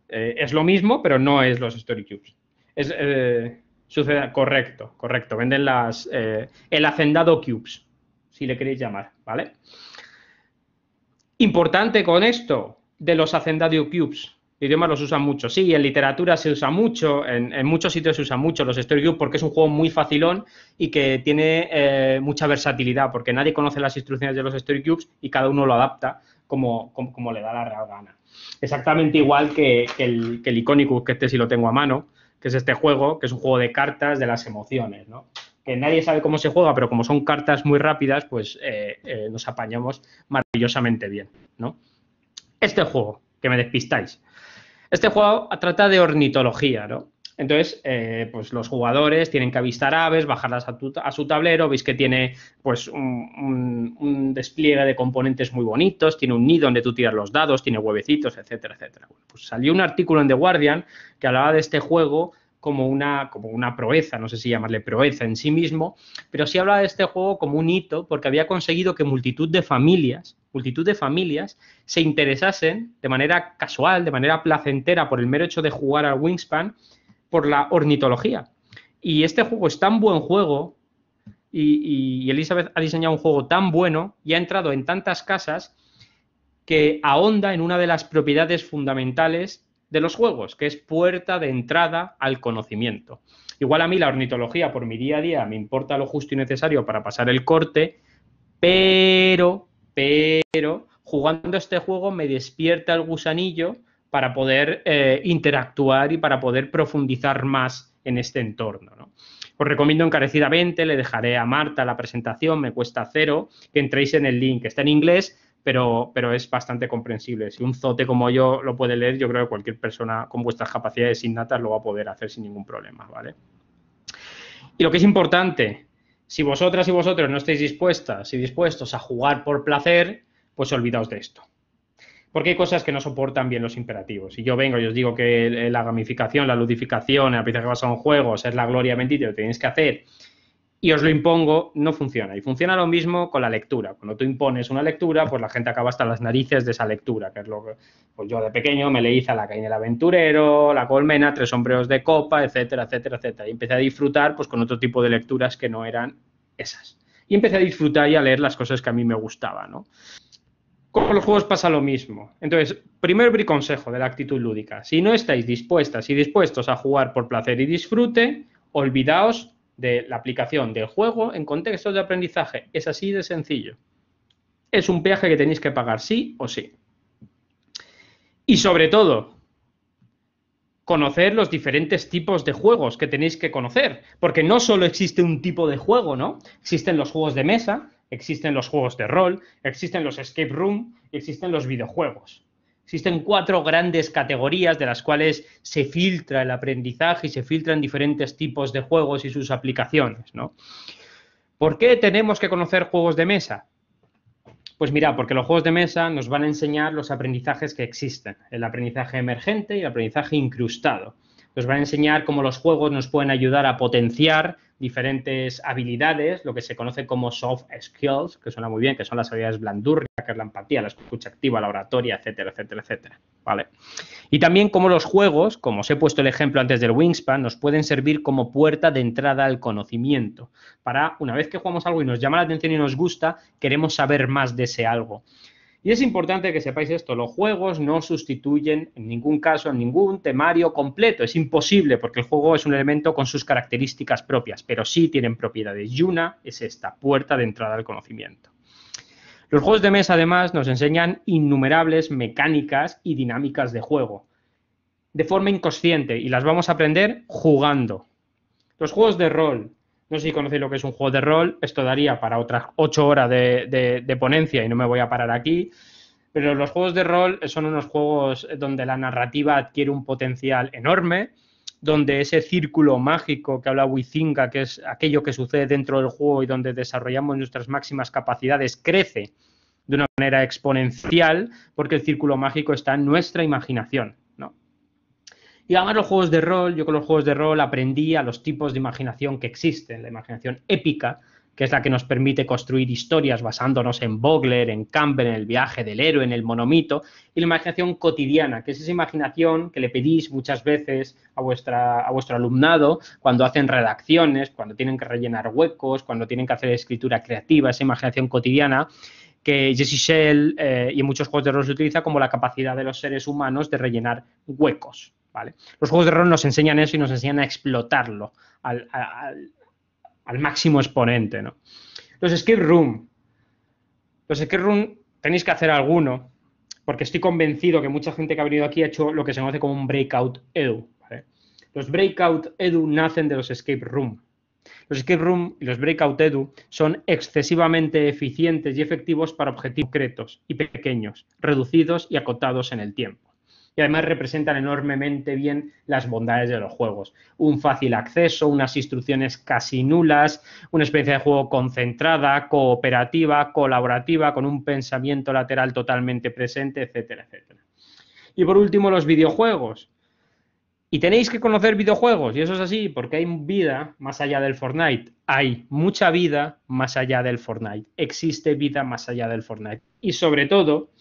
Es lo mismo, pero no es los Story Cubes. Sucede, correcto. Venden el Hacendado Cubes, si le queréis llamar, ¿vale? Importante con esto de los Hacendado Cubes. Idiomas los usan mucho. Sí, en literatura se usa mucho, en muchos sitios se usa mucho los Story Cubes porque es un juego muy facilón y que tiene mucha versatilidad, porque nadie conoce las instrucciones de los Story Cubes y cada uno lo adapta como le da la real gana. Exactamente igual que el Iconicus, que este sí lo tengo a mano, que es este juego, que es un juego de cartas de las emociones, ¿no? Que nadie sabe cómo se juega, pero como son cartas muy rápidas, pues nos apañamos maravillosamente bien, ¿no? Este juego, que me despistáis, este juego trata de ornitología, ¿no? Entonces, pues los jugadores tienen que avistar aves, bajarlas a su tablero, veis que tiene pues un despliegue de componentes muy bonitos, tiene un nido donde tú tiras los dados, tiene huevecitos, etcétera, etcétera. Bueno, pues salió un artículo en The Guardian que hablaba de este juego como una proeza, no sé si llamarle proeza en sí mismo, pero sí hablaba de este juego como un hito porque había conseguido que multitud de familias se interesasen de manera casual, de manera placentera, por el mero hecho de jugar al Wingspan, por la ornitología. Y este juego es tan buen juego y Elizabeth ha diseñado un juego tan bueno y ha entrado en tantas casas que ahonda en una de las propiedades fundamentales de los juegos, que es puerta de entrada al conocimiento. Igual a mí la ornitología por mi día a día me importa lo justo y necesario para pasar el corte, pero jugando este juego me despierta el gusanillo para poder interactuar y para poder profundizar más en este entorno, ¿no? Os recomiendo encarecidamente, le dejaré a Marta la presentación, me cuesta 0, que entréis en el link, está en inglés, pero es bastante comprensible. Si un zote como yo lo puede leer, yo creo que cualquier persona con vuestras capacidades innatas lo va a poder hacer sin ningún problema, ¿vale? Y lo que es importante, si vosotras y vosotros no estáis dispuestas y dispuestos a jugar por placer, pues olvidaos de esto. Porque hay cosas que no soportan bien los imperativos. Si yo vengo y os digo que la gamificación, la ludificación, el aprendizaje basado en juegos es la gloria bendita y lo tenéis que hacer, y os lo impongo, no funciona. Y funciona lo mismo con la lectura. Cuando tú impones una lectura, pues la gente acaba hasta las narices de esa lectura, que es lo que pues yo de pequeño me leí Zalacaín el aventurero, La colmena, Tres sombreros de copa, etcétera, etcétera, etcétera. Y empecé a disfrutar pues con otro tipo de lecturas que no eran esas. Y empecé a disfrutar y a leer las cosas que a mí me gustaban, ¿no? Con los juegos pasa lo mismo. Entonces, primer consejo de la actitud lúdica. Si no estáis dispuestas y dispuestos a jugar por placer y disfrute, olvidaos de la aplicación del juego en contextos de aprendizaje. Es así de sencillo. Es un peaje que tenéis que pagar sí o sí. Y sobre todo, conocer los diferentes tipos de juegos que tenéis que conocer. Porque no solo existe un tipo de juego, ¿no? Existen los juegos de mesa, existen los juegos de rol, existen los escape room y existen los videojuegos. Existen 4 grandes categorías de las cuales se filtra el aprendizaje y se filtran diferentes tipos de juegos y sus aplicaciones, ¿no? ¿Por qué tenemos que conocer juegos de mesa? Pues mira, porque los juegos de mesa nos van a enseñar los aprendizajes que existen, el aprendizaje emergente y el aprendizaje incrustado. Nos van a enseñar cómo los juegos nos pueden ayudar a potenciar diferentes habilidades, lo que se conoce como soft skills, que suena muy bien, que son las habilidades blandurrias, que es la empatía, la escucha activa, la oratoria, etcétera, etcétera, etcétera, ¿vale? Y también cómo los juegos, como os he puesto el ejemplo antes del Wingspan, nos pueden servir como puerta de entrada al conocimiento. Para, una vez que jugamos algo y nos llama la atención y nos gusta, queremos saber más de ese algo. Y es importante que sepáis esto, los juegos no sustituyen en ningún caso en ningún temario completo, es imposible porque el juego es un elemento con sus características propias, pero sí tienen propiedades y una es esta, puerta de entrada al conocimiento. Los juegos de mesa además nos enseñan innumerables mecánicas y dinámicas de juego, de forma inconsciente y las vamos a aprender jugando. Los juegos de rol, no sé si conocéis lo que es un juego de rol, esto daría para otras 8 horas de ponencia y no me voy a parar aquí, pero los juegos de rol son unos juegos donde la narrativa adquiere un potencial enorme, donde ese círculo mágico que habla Huizinga, que es aquello que sucede dentro del juego y donde desarrollamos nuestras máximas capacidades, crece de una manera exponencial porque el círculo mágico está en nuestra imaginación, ¿no? Y además los juegos de rol, yo con los juegos de rol aprendí a los tipos de imaginación que existen, la imaginación épica, que es la que nos permite construir historias basándonos en Vogler, en Campbell, en el viaje del héroe, en el monomito, y la imaginación cotidiana, que es esa imaginación que le pedís muchas veces a vuestro alumnado cuando hacen redacciones, cuando tienen que rellenar huecos, cuando tienen que hacer escritura creativa, esa imaginación cotidiana, que Jesse Shell y en muchos juegos de rol se utiliza como la capacidad de los seres humanos de rellenar huecos, ¿vale? Los juegos de rol nos enseñan eso y nos enseñan a explotarlo al máximo exponente, ¿no? Los escape room tenéis que hacer alguno, porque estoy convencido que mucha gente que ha venido aquí ha hecho lo que se conoce como un breakout edu, ¿vale? Los breakout edu nacen de los escape room. Los escape room y los breakout edu son excesivamente eficientes y efectivos para objetivos concretos y pequeños, reducidos y acotados en el tiempo. Y además representan enormemente bien las bondades de los juegos. Un fácil acceso, unas instrucciones casi nulas, una experiencia de juego concentrada, cooperativa, colaborativa, con un pensamiento lateral totalmente presente, etcétera, etcétera. Y por último, los videojuegos. Y tenéis que conocer videojuegos, y eso es así, porque hay vida más allá del Fortnite. Hay mucha vida más allá del Fortnite. Existe vida más allá del Fortnite. Y sobre todo,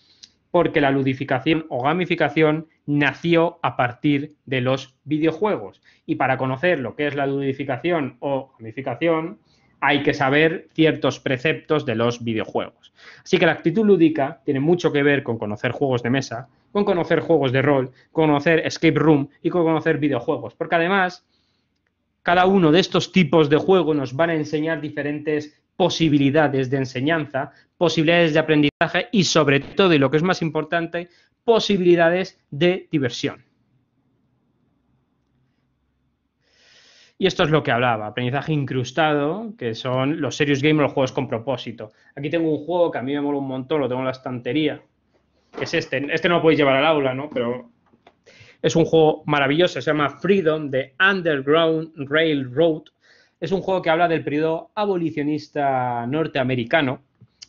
porque la ludificación o gamificación nació a partir de los videojuegos. Y para conocer lo que es la ludificación o gamificación, hay que saber ciertos preceptos de los videojuegos. Así que la actitud lúdica tiene mucho que ver con conocer juegos de mesa, con conocer juegos de rol, con conocer escape room y con conocer videojuegos. Porque además, cada uno de estos tipos de juegos nos van a enseñar diferentes posibilidades de enseñanza, posibilidades de aprendizaje y, sobre todo, y lo que es más importante, posibilidades de diversión. Y esto es lo que hablaba, aprendizaje incrustado, que son los serious games, los juegos con propósito. Aquí tengo un juego que a mí me mola un montón, lo tengo en la estantería, que es este. Este no lo podéis llevar al aula, ¿no? Pero es un juego maravilloso, se llama Freedom, de Underground Railroad. Es un juego que habla del periodo abolicionista norteamericano,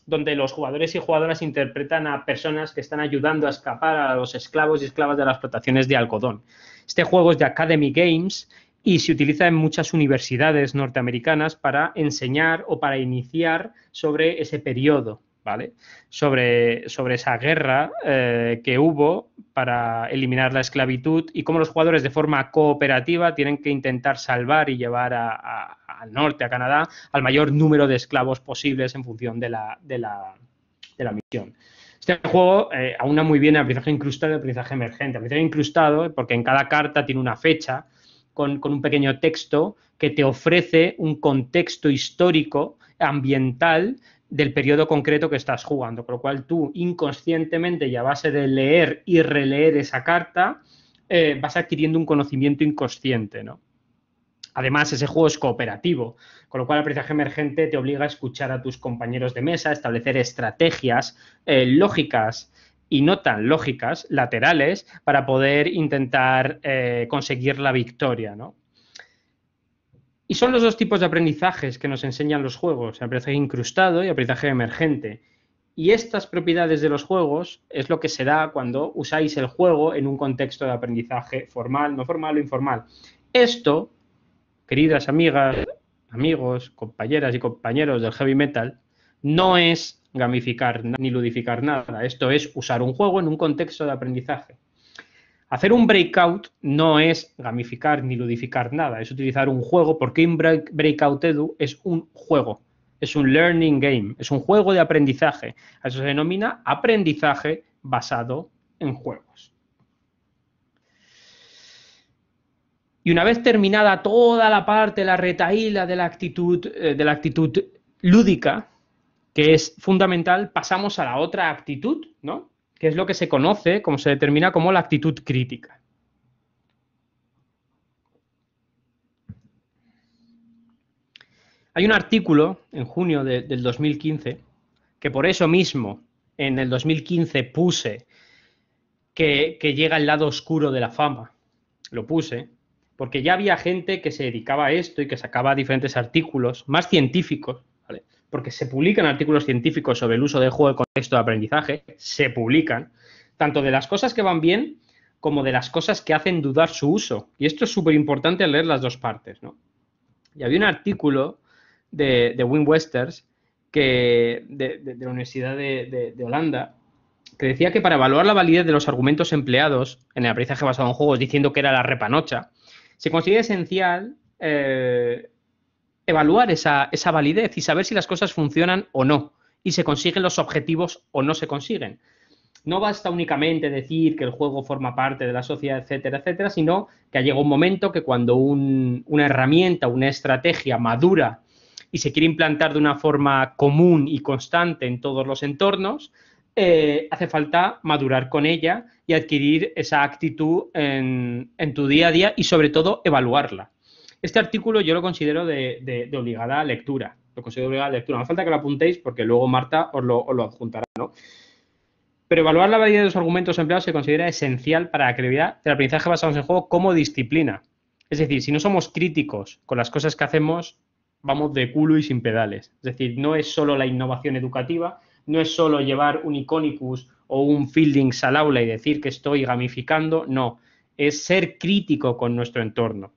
donde los jugadores y jugadoras interpretan a personas que están ayudando a escapar a los esclavos y esclavas de las explotaciones de algodón. Este juego es de Academy Games y se utiliza en muchas universidades norteamericanas para enseñar o para iniciar sobre ese periodo, ¿vale? Sobre esa guerra que hubo para eliminar la esclavitud y cómo los jugadores de forma cooperativa tienen que intentar salvar y llevar al norte, a Canadá, al mayor número de esclavos posibles en función de la misión. Este juego aúna muy bien el aprendizaje incrustado y el aprendizaje emergente. El aprendizaje incrustado, porque en cada carta tiene una fecha con un pequeño texto que te ofrece un contexto histórico, ambiental, del periodo concreto que estás jugando, con lo cual tú inconscientemente y a base de leer y releer esa carta vas adquiriendo un conocimiento inconsciente, ¿no? Además, ese juego es cooperativo, con lo cual el aprendizaje emergente te obliga a escuchar a tus compañeros de mesa, a establecer estrategias lógicas y no tan lógicas, laterales, para poder intentar conseguir la victoria, ¿no? Y son los dos tipos de aprendizajes que nos enseñan los juegos, el aprendizaje incrustado y el aprendizaje emergente. Y estas propiedades de los juegos es lo que se da cuando usáis el juego en un contexto de aprendizaje formal, no formal o informal. Esto, queridas amigas, amigos, compañeras y compañeros del heavy metal, no es gamificar ni ludificar nada. Esto es usar un juego en un contexto de aprendizaje. Hacer un breakout no es gamificar ni ludificar nada, es utilizar un juego, porque un breakout edu es un juego. Es un learning game, es un juego de aprendizaje. A eso se denomina aprendizaje basado en juegos. Y una vez terminada toda la parte, la retahíla de la actitud lúdica, que es fundamental, pasamos a la otra actitud, ¿no? Que es lo que se conoce, como se determina como la actitud crítica. Hay un artículo en junio del 2015, que por eso mismo en el 2015 puse que llega el lado oscuro de la fama. Lo puse porque ya había gente que se dedicaba a esto y que sacaba diferentes artículos, más científicos, ¿vale? Porque se publican artículos científicos sobre el uso del juego de contexto de aprendizaje, se publican, tanto de las cosas que van bien como de las cosas que hacen dudar su uso. Y esto es súper importante leer las dos partes, ¿no? Y había un artículo de Wim Westers, de la Universidad de Holanda, que decía que para evaluar la validez de los argumentos empleados en el aprendizaje basado en juegos, diciendo que era la repanocha, se considera esencial evaluar esa validez y saber si las cosas funcionan o no, y se consiguen los objetivos o no se consiguen. No basta únicamente decir que el juego forma parte de la sociedad, etcétera, etcétera, sino que ha llegado un momento que cuando una herramienta, una estrategia madura y se quiere implantar de una forma común y constante en todos los entornos, hace falta madurar con ella y adquirir esa actitud en tu día a día y, sobre todo, evaluarla. Este artículo yo lo considero de obligada lectura. Lo considero obligada lectura. No hace falta que lo apuntéis porque luego Marta os lo adjuntará, ¿no? Pero evaluar la validez de los argumentos empleados se considera esencial para la credibilidad del aprendizaje basado en juego como disciplina. Es decir, si no somos críticos con las cosas que hacemos, vamos de culo y sin pedales. Es decir, no es solo la innovación educativa, no es solo llevar un Iconicus o un Fieldings al aula y decir que estoy gamificando, no. Es ser crítico con nuestro entorno.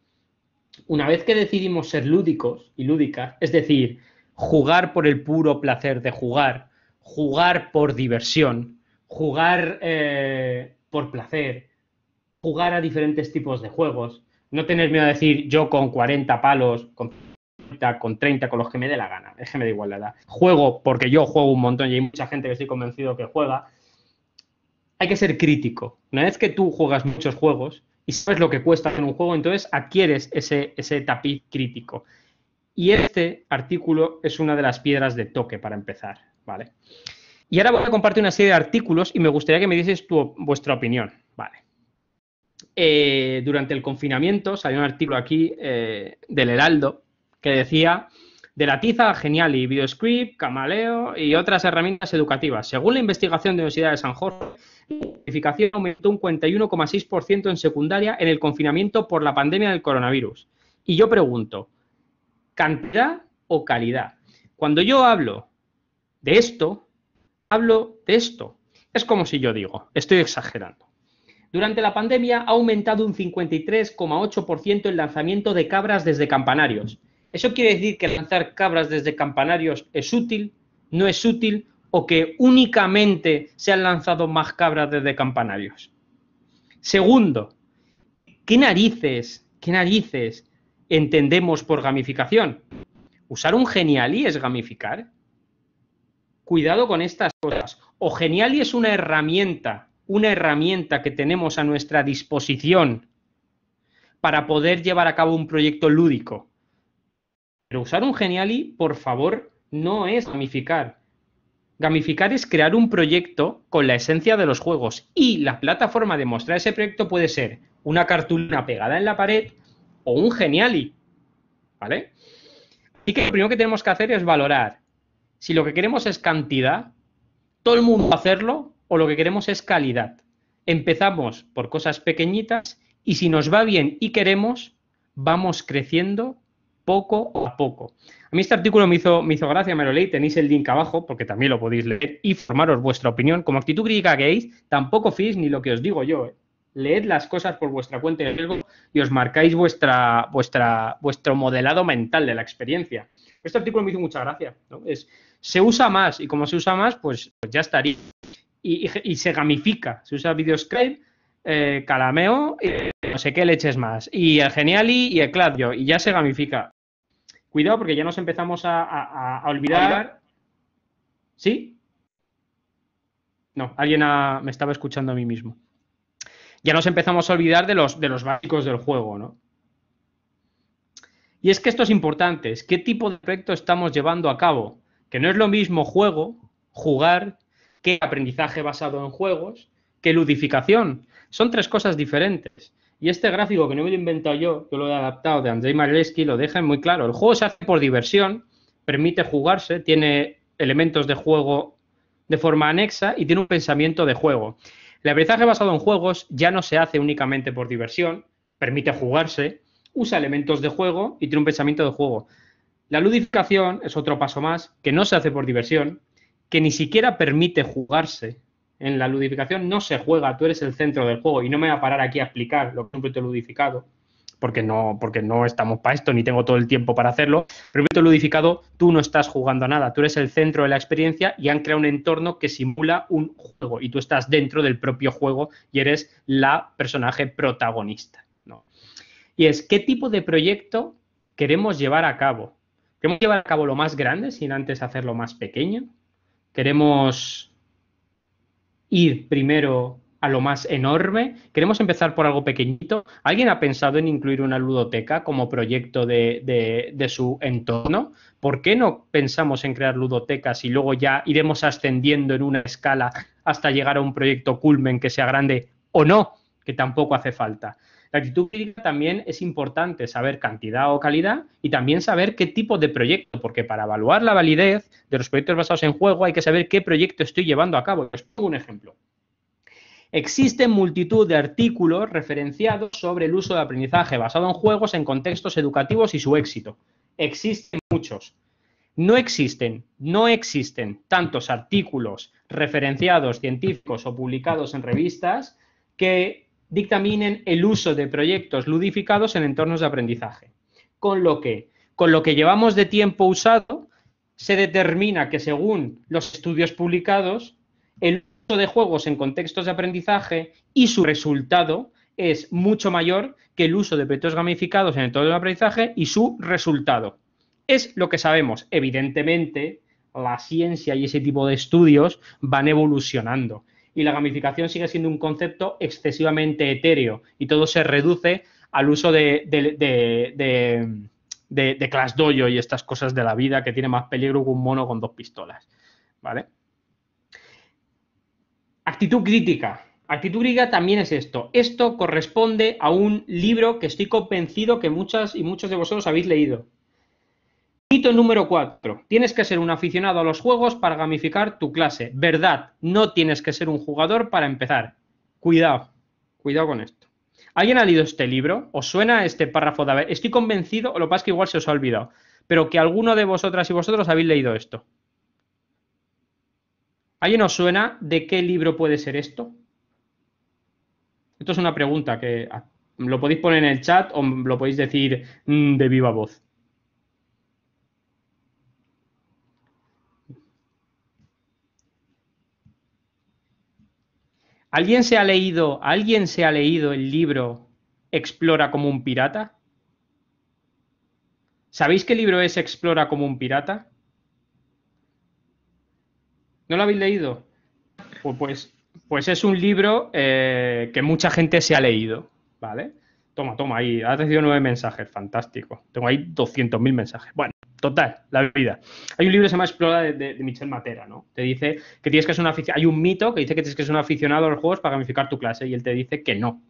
Una vez que decidimos ser lúdicos y lúdicas, es decir, jugar por el puro placer de jugar, jugar por diversión, jugar por placer, jugar a diferentes tipos de juegos, no tener miedo a decir yo con 40 palos, con 30, con los que me dé la gana, es que me da igual la edad. Juego porque yo juego un montón y hay mucha gente que estoy convencido que juega. Hay que ser crítico. Una vez que tú juegas muchos juegos y sabes lo que cuesta hacer un juego, entonces adquieres ese tapiz crítico. Y este artículo es una de las piedras de toque para empezar, ¿vale? Y ahora voy a compartir una serie de artículos y me gustaría que me dieseis vuestra opinión, ¿vale? Durante el confinamiento salió un artículo aquí del Heraldo que decía: de la tiza a Geniali, Videoscript, Camaleo y otras herramientas educativas. Según la investigación de la Universidad de San Jorge, la calificación aumentó un 41,6% en secundaria en el confinamiento por la pandemia del coronavirus. Y yo pregunto, ¿cantidad o calidad? Cuando yo hablo de esto, hablo de esto. Es como si yo digo, estoy exagerando. Durante la pandemia ha aumentado un 53,8% el lanzamiento de cabras desde campanarios. ¿Eso quiere decir que lanzar cabras desde campanarios es útil, no es útil, o que únicamente se han lanzado más cabras desde campanarios? Segundo, ¿qué narices entendemos por gamificación? ¿Usar un Geniali es gamificar? Cuidado con estas cosas. O Geniali es una herramienta que tenemos a nuestra disposición para poder llevar a cabo un proyecto lúdico. Pero usar un Geniali, por favor, no es gamificar. Gamificar es crear un proyecto con la esencia de los juegos. Y la plataforma de mostrar ese proyecto puede ser una cartulina pegada en la pared o un Geniali, ¿vale? Así que lo primero que tenemos que hacer es valorar si lo que queremos es cantidad, todo el mundo hacerlo, o lo que queremos es calidad. Empezamos por cosas pequeñitas y si nos va bien y queremos, vamos creciendo poco a poco. A mí este artículo me hizo gracia, me lo leí, tenéis el link abajo porque también lo podéis leer y formaros vuestra opinión. Como actitud crítica que veis, tampoco fiéis ni lo que os digo yo. Leed las cosas por vuestra cuenta de riesgo y os marcáis vuestro modelado mental de la experiencia. Este artículo me hizo mucha gracia, ¿no? Se usa más y como se usa más, pues ya estaría. Y se gamifica, se usa Videoscript, Calameo, no sé qué leches más, y el Geniali y el Claddio, y ya se gamifica. Cuidado porque ya nos empezamos a olvidar. ¿Sí? No, alguien me estaba escuchando a mí mismo. Ya nos empezamos a olvidar de los básicos del juego, ¿no? Y es que esto es importante, es qué tipo de proyecto estamos llevando a cabo, que no es lo mismo jugar, que aprendizaje basado en juegos, que ludificación. Son tres cosas diferentes. Y este gráfico que no me lo he inventado yo lo he adaptado de Andrzej Majeski, lo deja muy claro. El juego se hace por diversión, permite jugarse, tiene elementos de juego de forma anexa y tiene un pensamiento de juego. El aprendizaje basado en juegos ya no se hace únicamente por diversión, permite jugarse, usa elementos de juego y tiene un pensamiento de juego. La ludificación es otro paso más, que no se hace por diversión, que ni siquiera permite jugarse. En la ludificación no se juega, tú eres el centro del juego y no me voy a parar aquí a explicar lo que es un proyecto ludificado, porque no estamos para esto ni tengo todo el tiempo para hacerlo. Pero un proyecto ludificado, tú no estás jugando a nada, tú eres el centro de la experiencia y han creado un entorno que simula un juego y tú estás dentro del propio juego y eres la personaje protagonista, ¿no? Y es, ¿qué tipo de proyecto queremos llevar a cabo? ¿Queremos llevar a cabo lo más grande sin antes hacerlo más pequeño? ¿Queremos ir primero a lo más enorme? ¿Queremos empezar por algo pequeñito? ¿Alguien ha pensado en incluir una ludoteca como proyecto de su entorno? ¿Por qué no pensamos en crear ludotecas y luego ya iremos ascendiendo en una escala hasta llegar a un proyecto culmen que sea grande o no, que tampoco hace falta? La actitud crítica también es importante, saber cantidad o calidad y también saber qué tipo de proyecto, porque para evaluar la validez de los proyectos basados en juego hay que saber qué proyecto estoy llevando a cabo. Les pongo un ejemplo. Existen multitud de artículos referenciados sobre el uso de aprendizaje basado en juegos en contextos educativos y su éxito. Existen muchos. No existen tantos artículos referenciados científicos o publicados en revistas que dictaminen el uso de proyectos ludificados en entornos de aprendizaje. Con lo que llevamos de tiempo usado, se determina que según los estudios publicados, el uso de juegos en contextos de aprendizaje y su resultado es mucho mayor que el uso de proyectos gamificados en entornos de aprendizaje y su resultado. Es lo que sabemos. Evidentemente, la ciencia y ese tipo de estudios van evolucionando. Y la gamificación sigue siendo un concepto excesivamente etéreo y todo se reduce al uso de Clash Dojo y estas cosas de la vida que tiene más peligro que un mono con 2 pistolas, ¿vale? Actitud crítica. Actitud crítica también es esto. Esto corresponde a un libro que estoy convencido que muchas y muchos de vosotros habéis leído. Mito número 4. Tienes que ser un aficionado a los juegos para gamificar tu clase. Verdad, no tienes que ser un jugador para empezar. Cuidado con esto. ¿Alguien ha leído este libro? ¿Os suena este párrafo de haber? Estoy convencido, o lo que pasa es que igual se os ha olvidado, pero que alguno de vosotras y vosotros habéis leído esto. ¿Alguien os suena de qué libro puede ser esto? Esto es una pregunta que lo podéis poner en el chat o lo podéis decir de viva voz. ¿Alguien se ha leído el libro Explora como un pirata? ¿Sabéis qué libro es Explora como un pirata? ¿No lo habéis leído? Pues es un libro que mucha gente se ha leído, ¿vale? Toma, ahí, has recibido 9 mensajes, fantástico. Tengo ahí 200.000 mensajes. Bueno, total, la vida. Hay un libro que se llama Explora de Michel Matera, ¿no? Te dice que tienes que ser un aficionado. Hay un mito que dice que tienes que ser un aficionado a los juegos para gamificar tu clase y él te dice que no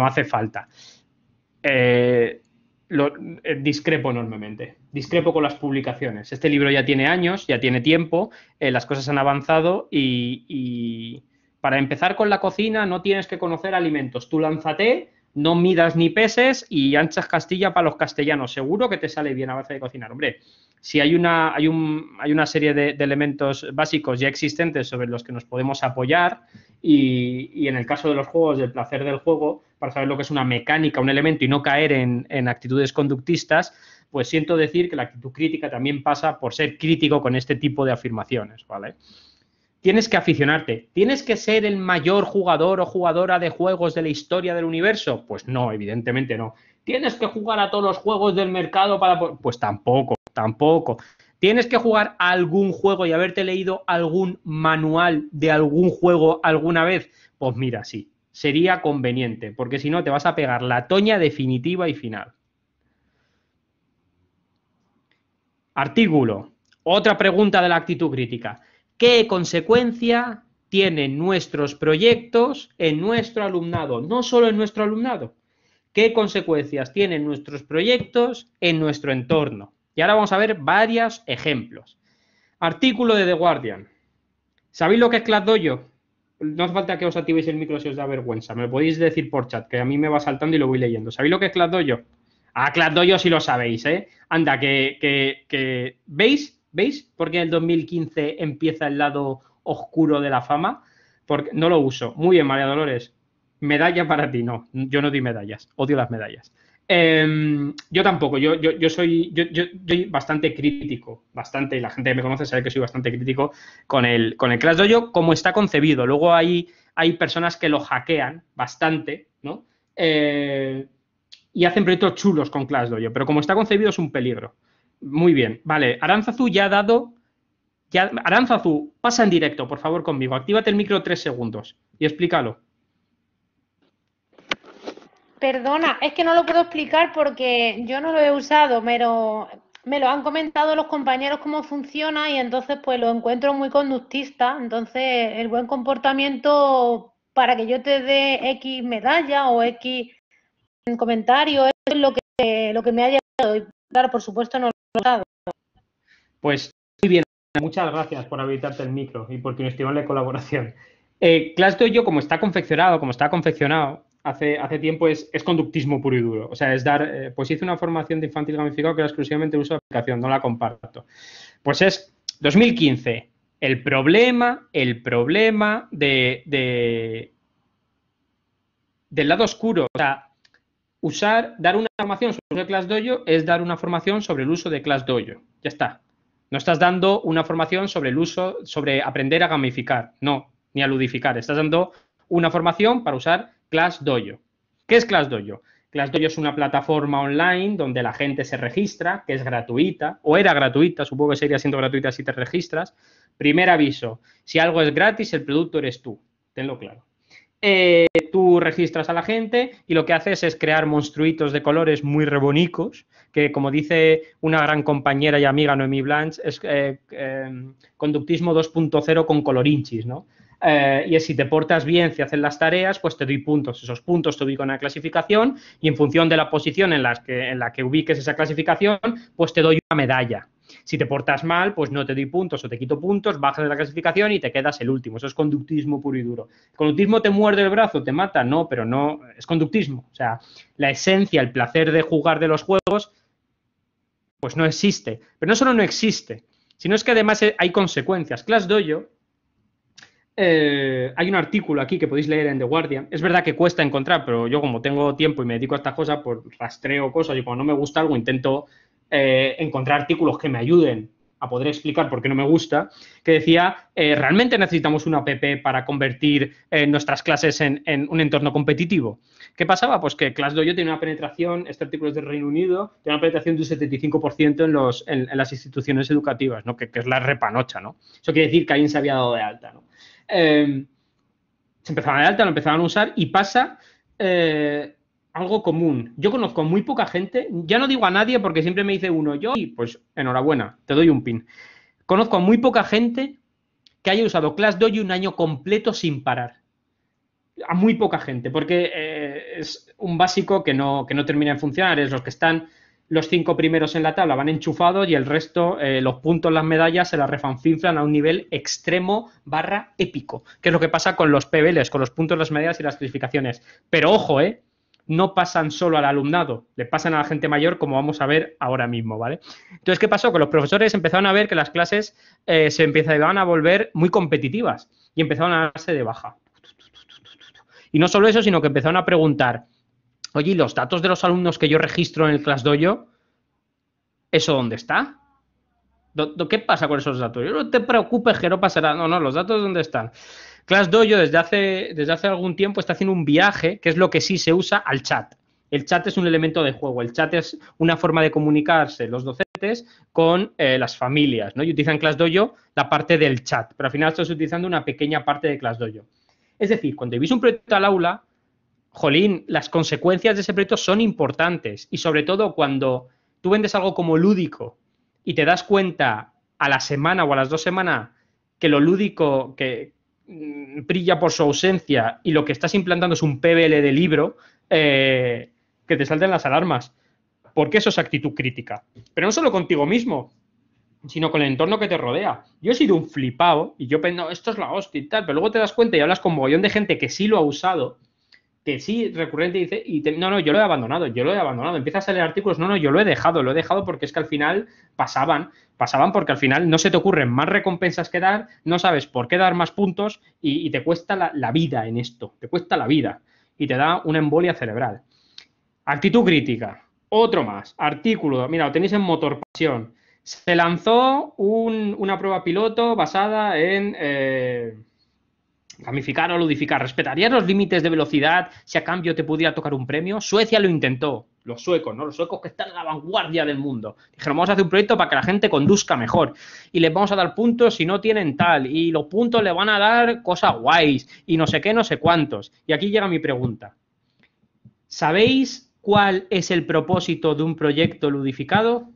hace falta. Discrepo enormemente. Discrepo con las publicaciones. Este libro ya tiene años, ya tiene tiempo, las cosas han avanzado y para empezar con la cocina no tienes que conocer alimentos. Tú lánzate, no midas ni peses y anchas Castilla para los castellanos. Seguro que te sale bien a base de cocinar. Hombre, si hay una serie de elementos básicos ya existentes sobre los que nos podemos apoyar y en el caso de los juegos, del placer del juego, para saber lo que es una mecánica, un elemento y no caer en actitudes conductistas, pues siento decir que la actitud crítica también pasa por ser crítico con este tipo de afirmaciones, ¿vale? Tienes que aficionarte. ¿Tienes que ser el mayor jugador o jugadora de juegos de la historia del universo? Pues no, evidentemente no. ¿Tienes que jugar a todos los juegos del mercado para...? Pues tampoco, tampoco. ¿Tienes que jugar a algún juego y haberte leído algún manual de algún juego alguna vez? Pues mira, sí, sería conveniente, porque si no te vas a pegar la toña definitiva y final. Artículo. Otra pregunta de la actitud crítica. ¿Qué consecuencia tienen nuestros proyectos en nuestro alumnado? No solo en nuestro alumnado. ¿Qué consecuencias tienen nuestros proyectos en nuestro entorno? Y ahora vamos a ver varios ejemplos. Artículo de The Guardian. ¿Sabéis lo que es ClassDojo? No hace falta que os activéis el micro si os da vergüenza. Me lo podéis decir por chat, que a mí me va saltando y lo voy leyendo. ¿Sabéis lo que es ClassDojo? Ah, ClassDojo sí lo sabéis, ¿eh? Anda, ¿Veis? ¿Veis por qué en el 2015 empieza el lado oscuro de la fama? Porque no lo uso. Muy bien, María Dolores. Medalla para ti, no. Yo no doy medallas. Odio las medallas. Yo tampoco. Yo soy bastante crítico. Bastante. Y la gente que me conoce sabe que soy bastante crítico con el ClassDojo como está concebido. Luego hay personas que lo hackean bastante, ¿no? Y hacen proyectos chulos con ClassDojo, pero como está concebido es un peligro. Muy bien, vale. Aránzazu ya ha dado... Aránzazu, pasa en directo, por favor, conmigo. Actívate el micro 3 segundos y explícalo. Perdona, es que no lo puedo explicar porque yo no lo he usado, pero me lo han comentado los compañeros cómo funciona y entonces pues lo encuentro muy conductista. Entonces el buen comportamiento para que yo te dé X medalla o X comentario es lo que me ha llegado. Y claro, por supuesto no lo he usado. Pues muy bien, muchas gracias por habilitarte el micro y por tu inestimable colaboración. ClassDojo, como está confeccionado hace tiempo, es conductismo puro y duro. O sea, es dar... pues hice una formación de infantil gamificado que era exclusivamente uso de aplicación, no la comparto. Pues es 2015. El problema del lado oscuro. O sea, dar una formación sobre el uso de ClassDojo es dar una formación sobre el uso de ClassDojo. Ya está. No estás dando una formación sobre aprender a gamificar, no, ni a ludificar. Estás dando una formación para usar ClassDojo. ¿Qué es ClassDojo? ClassDojo es una plataforma online donde la gente se registra, que es gratuita, o era gratuita, supongo que seguiría siendo gratuita si te registras. Primer aviso, si algo es gratis, el producto eres tú, tenlo claro. Tú registras a la gente y lo que haces es crear monstruitos de colores muy rebonicos, que como dice una gran compañera y amiga Noemí Blanch, es conductismo 2.0 con colorinchis, ¿no? Y es si te portas bien, si haces las tareas, pues te doy puntos. Esos puntos te ubico en la clasificación y en función de la posición en la que ubiques esa clasificación, pues te doy una medalla. Si te portas mal, pues no te doy puntos o te quito puntos, bajas de la clasificación y te quedas el último. Eso es conductismo puro y duro. ¿El conductismo te muerde el brazo, te mata? No, pero no, es conductismo. O sea, la esencia, el placer de jugar de los juegos, pues no existe. Pero no solo no existe, sino es que además hay consecuencias. ClassDojo, hay un artículo aquí que podéis leer en The Guardian. Es verdad que cuesta encontrar, pero yo como tengo tiempo y me dedico a estas cosas, pues rastreo cosas y cuando no me gusta algo intento encontrar artículos que me ayuden a poder explicar por qué no me gusta, que decía, ¿realmente necesitamos una app para convertir nuestras clases en un entorno competitivo? ¿Qué pasaba? Pues que ClassDojo tiene una penetración, este artículo es del Reino Unido, tiene una penetración de un 75% en las instituciones educativas, ¿no? Que es la repanocha, ¿no? Eso quiere decir que alguien se había dado de alta, ¿no? Se empezaban de alta, lo empezaban a usar y pasa algo común. Yo conozco muy poca gente, ya no digo a nadie porque siempre me dice uno, yo, y pues enhorabuena, te doy un pin. Conozco a muy poca gente que haya usado ClassDojo un año completo sin parar. A muy poca gente, porque es un básico que no termina de funcionar, es los que están los 5 primeros en la tabla van enchufados y el resto, los puntos, las medallas, se las refanfinflan a un nivel extremo / épico, que es lo que pasa con los PBLs, con los puntos, las medallas y las clasificaciones. Pero ojo, no pasan solo al alumnado, le pasan a la gente mayor, como vamos a ver ahora mismo, ¿vale? Entonces, ¿qué pasó? Que los profesores empezaron a ver que las clases se empezaban a volver muy competitivas y empezaron a darse de baja. Y no solo eso, sino que empezaron a preguntar, oye, ¿y los datos de los alumnos que yo registro en el ClassDojo, eso dónde está? ¿Qué pasa con esos datos? No te preocupes, que no pasará. No, los datos ¿dónde están? ClassDojo desde hace algún tiempo está haciendo un viaje, que es lo que sí se usa, al chat. El chat es un elemento de juego. El chat es una forma de comunicarse los docentes con las familias, ¿no? Y utilizan ClassDojo la parte del chat, pero al final estás utilizando una pequeña parte de ClassDojo. Es decir, cuando llevéis un proyecto al aula, jolín, las consecuencias de ese proyecto son importantes. Y sobre todo cuando tú vendes algo como lúdico y te das cuenta a la semana o a las 2 semanas que lo lúdico que brilla por su ausencia y lo que estás implantando es un PBL de libro, que te salten las alarmas. Porque eso es actitud crítica. Pero no solo contigo mismo, sino con el entorno que te rodea. Yo he sido un flipado y yo pensé, no, esto es la hostia y tal, pero luego te das cuenta y hablas con un mogollón de gente que sí lo ha usado, que sí recurrente dice, no, yo lo he abandonado, empiezas a leer artículos, no, yo lo he dejado porque es que al final pasaban porque al final no se te ocurren más recompensas que dar, no sabes por qué dar más puntos y te cuesta la vida en esto, te cuesta la vida y te da una embolia cerebral. Actitud crítica, otro más, artículo, mira, lo tenéis en Motor Pasión. Se lanzó una prueba piloto basada en gamificar o ludificar. ¿Respetarías los límites de velocidad si a cambio te pudiera tocar un premio? Suecia lo intentó. Los suecos, ¿no? Los suecos que están en la vanguardia del mundo. Dijeron, vamos a hacer un proyecto para que la gente conduzca mejor. Y les vamos a dar puntos si no tienen tal. Y los puntos le van a dar cosas guays. Y no sé qué, no sé cuántos. Y aquí llega mi pregunta. ¿Sabéis cuál es el propósito de un proyecto ludificado?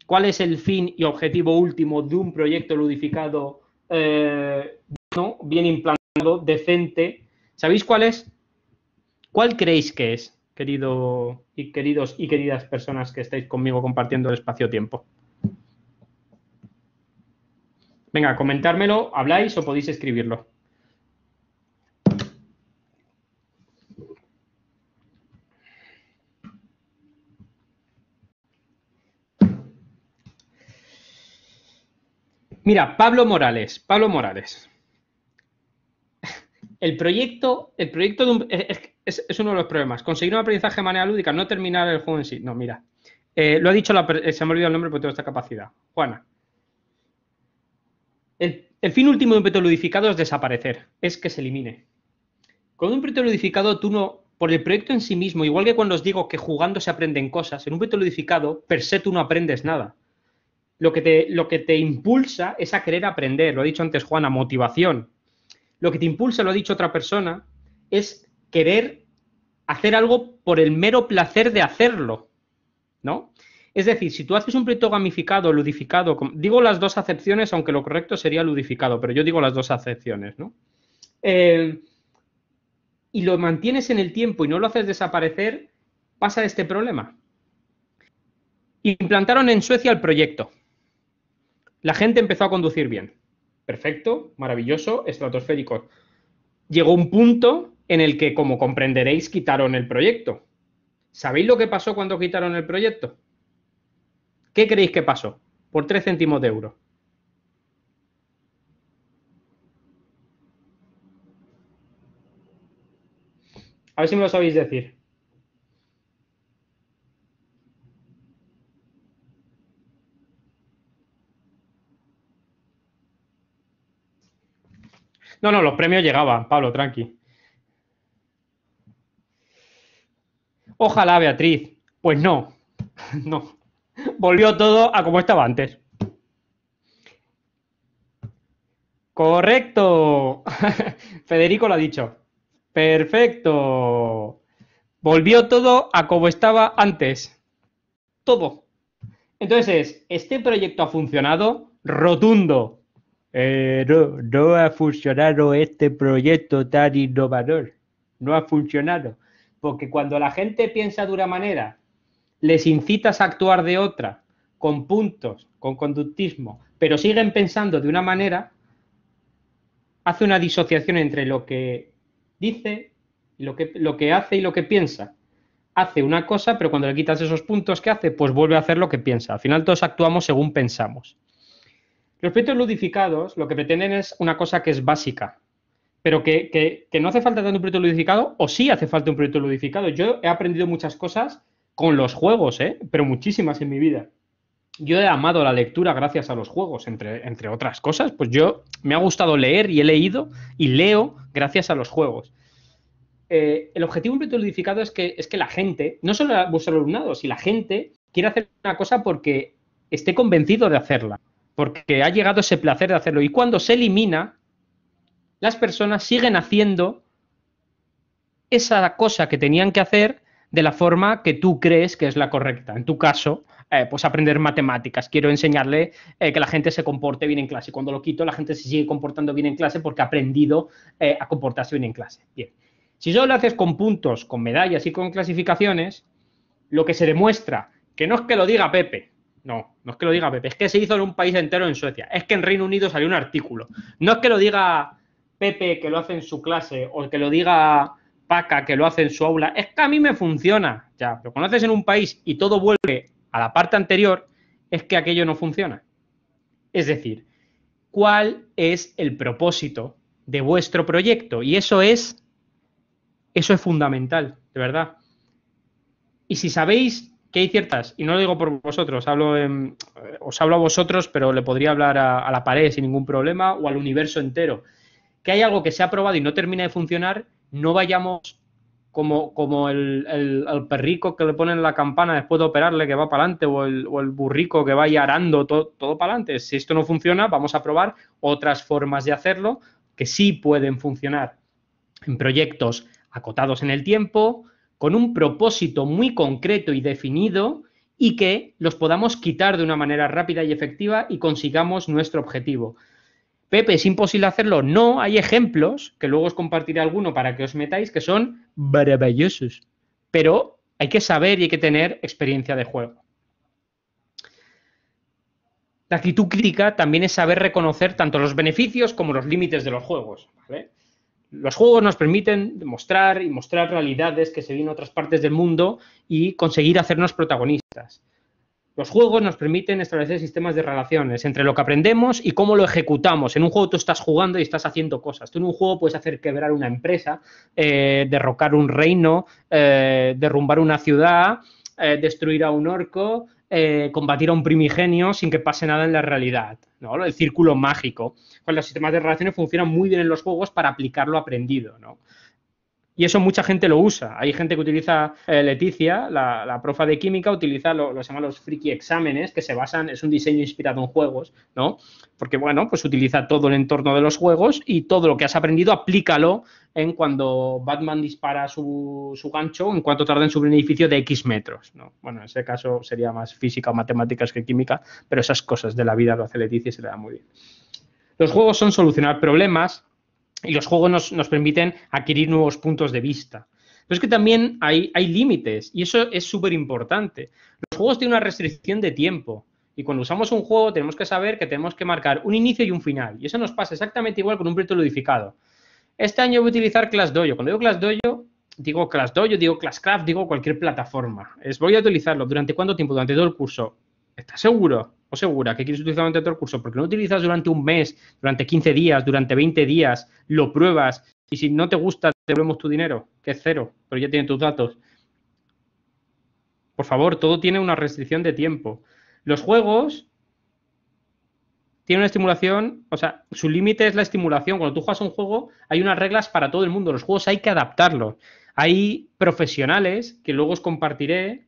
¿Cuál es el fin y objetivo último de un proyecto ludificado ¿no? bien implantado, decente? ¿Sabéis cuál es? ¿Cuál creéis que es, queridos y queridas personas que estáis conmigo compartiendo el espacio-tiempo? Venga, comentármelo, habláis o podéis escribirlo. Mira, Pablo Morales. El proyecto es uno de los problemas. Conseguir un aprendizaje de manera lúdica, no terminar el juego en sí. No, mira. Lo ha dicho, se me ha olvidado el nombre porque tengo esta capacidad. Juana. El fin último de un proyecto ludificado es desaparecer, es que se elimine. Con un proyecto ludificado, tú no, por el proyecto en sí mismo, igual que cuando os digo que jugando se aprenden cosas, en un proyecto ludificado, per se tú no aprendes nada. Lo que te impulsa es a querer aprender, lo ha dicho antes Juana, motivación. Lo que te impulsa, lo ha dicho otra persona, es querer hacer algo por el mero placer de hacerlo, ¿no? Es decir, si tú haces un proyecto gamificado, ludificado, digo las dos acepciones, aunque lo correcto sería ludificado, pero yo digo las dos acepciones, ¿no? Y lo mantienes en el tiempo y no lo haces desaparecer, pasa este problema. Implantaron en Suecia el proyecto. La gente empezó a conducir bien. Perfecto, maravilloso, estratosférico. Llegó un punto en el que, como comprenderéis, quitaron el proyecto. ¿Sabéis lo que pasó cuando quitaron el proyecto? ¿Qué creéis que pasó? Por 3 céntimos de euro. A ver si me lo sabéis decir. No, los premios llegaban, Pablo, tranqui. Ojalá, Beatriz. Pues no. No. Volvió todo a como estaba antes. Correcto. Federico lo ha dicho. Perfecto. Volvió todo a como estaba antes. Todo. Entonces, este proyecto ha funcionado rotundo. No ha funcionado este proyecto tan innovador. No ha funcionado. Porque cuando la gente piensa de una manera, les incitas a actuar de otra, con puntos, con conductismo, pero siguen pensando de una manera, hace una disociación entre lo que dice, lo que hace y lo que piensa. Hace una cosa, pero cuando le quitas esos puntos que hace, pues vuelve a hacer lo que piensa. Al final todos actuamos según pensamos. Los proyectos ludificados lo que pretenden es una cosa que es básica, pero que no hace falta tanto un proyecto ludificado, o sí hace falta un proyecto ludificado. Yo he aprendido muchas cosas con los juegos, pero muchísimas en mi vida. Yo he amado la lectura gracias a los juegos, entre otras cosas. Pues me ha gustado leer y he leído y leo gracias a los juegos. el objetivo de un proyecto ludificado es que la gente, no solo vuestro alumnado, si la gente quiere hacer una cosa porque esté convencido de hacerla, porque ha llegado ese placer de hacerlo. Y cuando se elimina, las personas siguen haciendo esa cosa que tenían que hacer de la forma que tú crees que es la correcta. En tu caso, pues aprender matemáticas. Quiero enseñarle que la gente se comporte bien en clase. Y cuando lo quito, la gente se sigue comportando bien en clase porque ha aprendido a comportarse bien en clase. Bien. Si solo lo haces con puntos, con medallas y con clasificaciones, lo que se demuestra, que no es que lo diga Pepe, no es que lo diga Pepe, es que se hizo en un país entero, en Suecia, es que en Reino Unido salió un artículo, no es que lo diga Pepe que lo hace en su clase o que lo diga Paca que lo hace en su aula, es que a mí me funciona, ya, lo conoces en un país y todo vuelve a la parte anterior, es que aquello no funciona. Es decir, ¿cuál es el propósito de vuestro proyecto? Y eso es fundamental, de verdad. Y si sabéis que hay ciertas, y no lo digo por vosotros, os hablo a vosotros, pero le podría hablar a la pared sin ningún problema o al universo entero, que hay algo que se ha probado y no termina de funcionar, no vayamos como el perrico que le ponen la campana después de operarle que va para adelante o el burrico que vaya arando todo para adelante. Si esto no funciona, vamos a probar otras formas de hacerlo que sí pueden funcionar en proyectos acotados en el tiempo, con un propósito muy concreto y definido y que los podamos quitar de una manera rápida y efectiva y consigamos nuestro objetivo. Pepe, ¿es imposible hacerlo? No, hay ejemplos, que luego os compartiré alguno para que os metáis, que son maravillosos. Pero hay que saber y hay que tener experiencia de juego. La actitud crítica también es saber reconocer tanto los beneficios como los límites de los juegos, ¿vale? Los juegos nos permiten mostrar realidades que se ven en otras partes del mundo y conseguir hacernos protagonistas. Los juegos nos permiten establecer sistemas de relaciones entre lo que aprendemos y cómo lo ejecutamos. En un juego tú estás jugando y estás haciendo cosas. Tú en un juego puedes hacer quebrar una empresa, derrocar un reino, derrumbar una ciudad, destruir a un orco, combatir a un primigenio sin que pase nada en la realidad, ¿no? El círculo mágico. Pues los sistemas de relaciones funcionan muy bien en los juegos para aplicar lo aprendido, ¿no? Y eso mucha gente lo usa. Hay gente que utiliza, Leticia, la profa de química, utiliza lo se llama los friki exámenes, que se basan, es un diseño inspirado en juegos, ¿no? Porque, bueno, pues utiliza todo el entorno de los juegos y todo lo que has aprendido, aplícalo en cuando Batman dispara su gancho, en cuanto tarda en subir un edificio de X metros, ¿no? Bueno, en ese caso sería más física o matemáticas que química, pero esas cosas de la vida lo hace Leticia y se le da muy bien. Los juegos son solucionar problemas, y los juegos nos permiten adquirir nuevos puntos de vista. Pero es que también hay límites y eso es súper importante. Los juegos tienen una restricción de tiempo y cuando usamos un juego tenemos que saber que tenemos que marcar un inicio y un final. Y eso nos pasa exactamente igual con un proyecto ludificado. Este año voy a utilizar ClassDojo. Cuando digo ClassDojo, digo ClassCraft, digo cualquier plataforma. Voy a utilizarlo. ¿Durante cuánto tiempo? Durante todo el curso. ¿Estás seguro o segura que quieres utilizar durante todo el curso? Porque no utilizas durante un mes, durante 15 días, durante 20 días, lo pruebas y si no te gusta te devolvemos tu dinero, que es cero, pero ya tienen tus datos. Por favor, todo tiene una restricción de tiempo. Los juegos tienen una estimulación, o sea, su límite es la estimulación. Cuando tú juegas un juego hay unas reglas para todo el mundo. Los juegos hay que adaptarlos. Hay profesionales que luego os compartiré,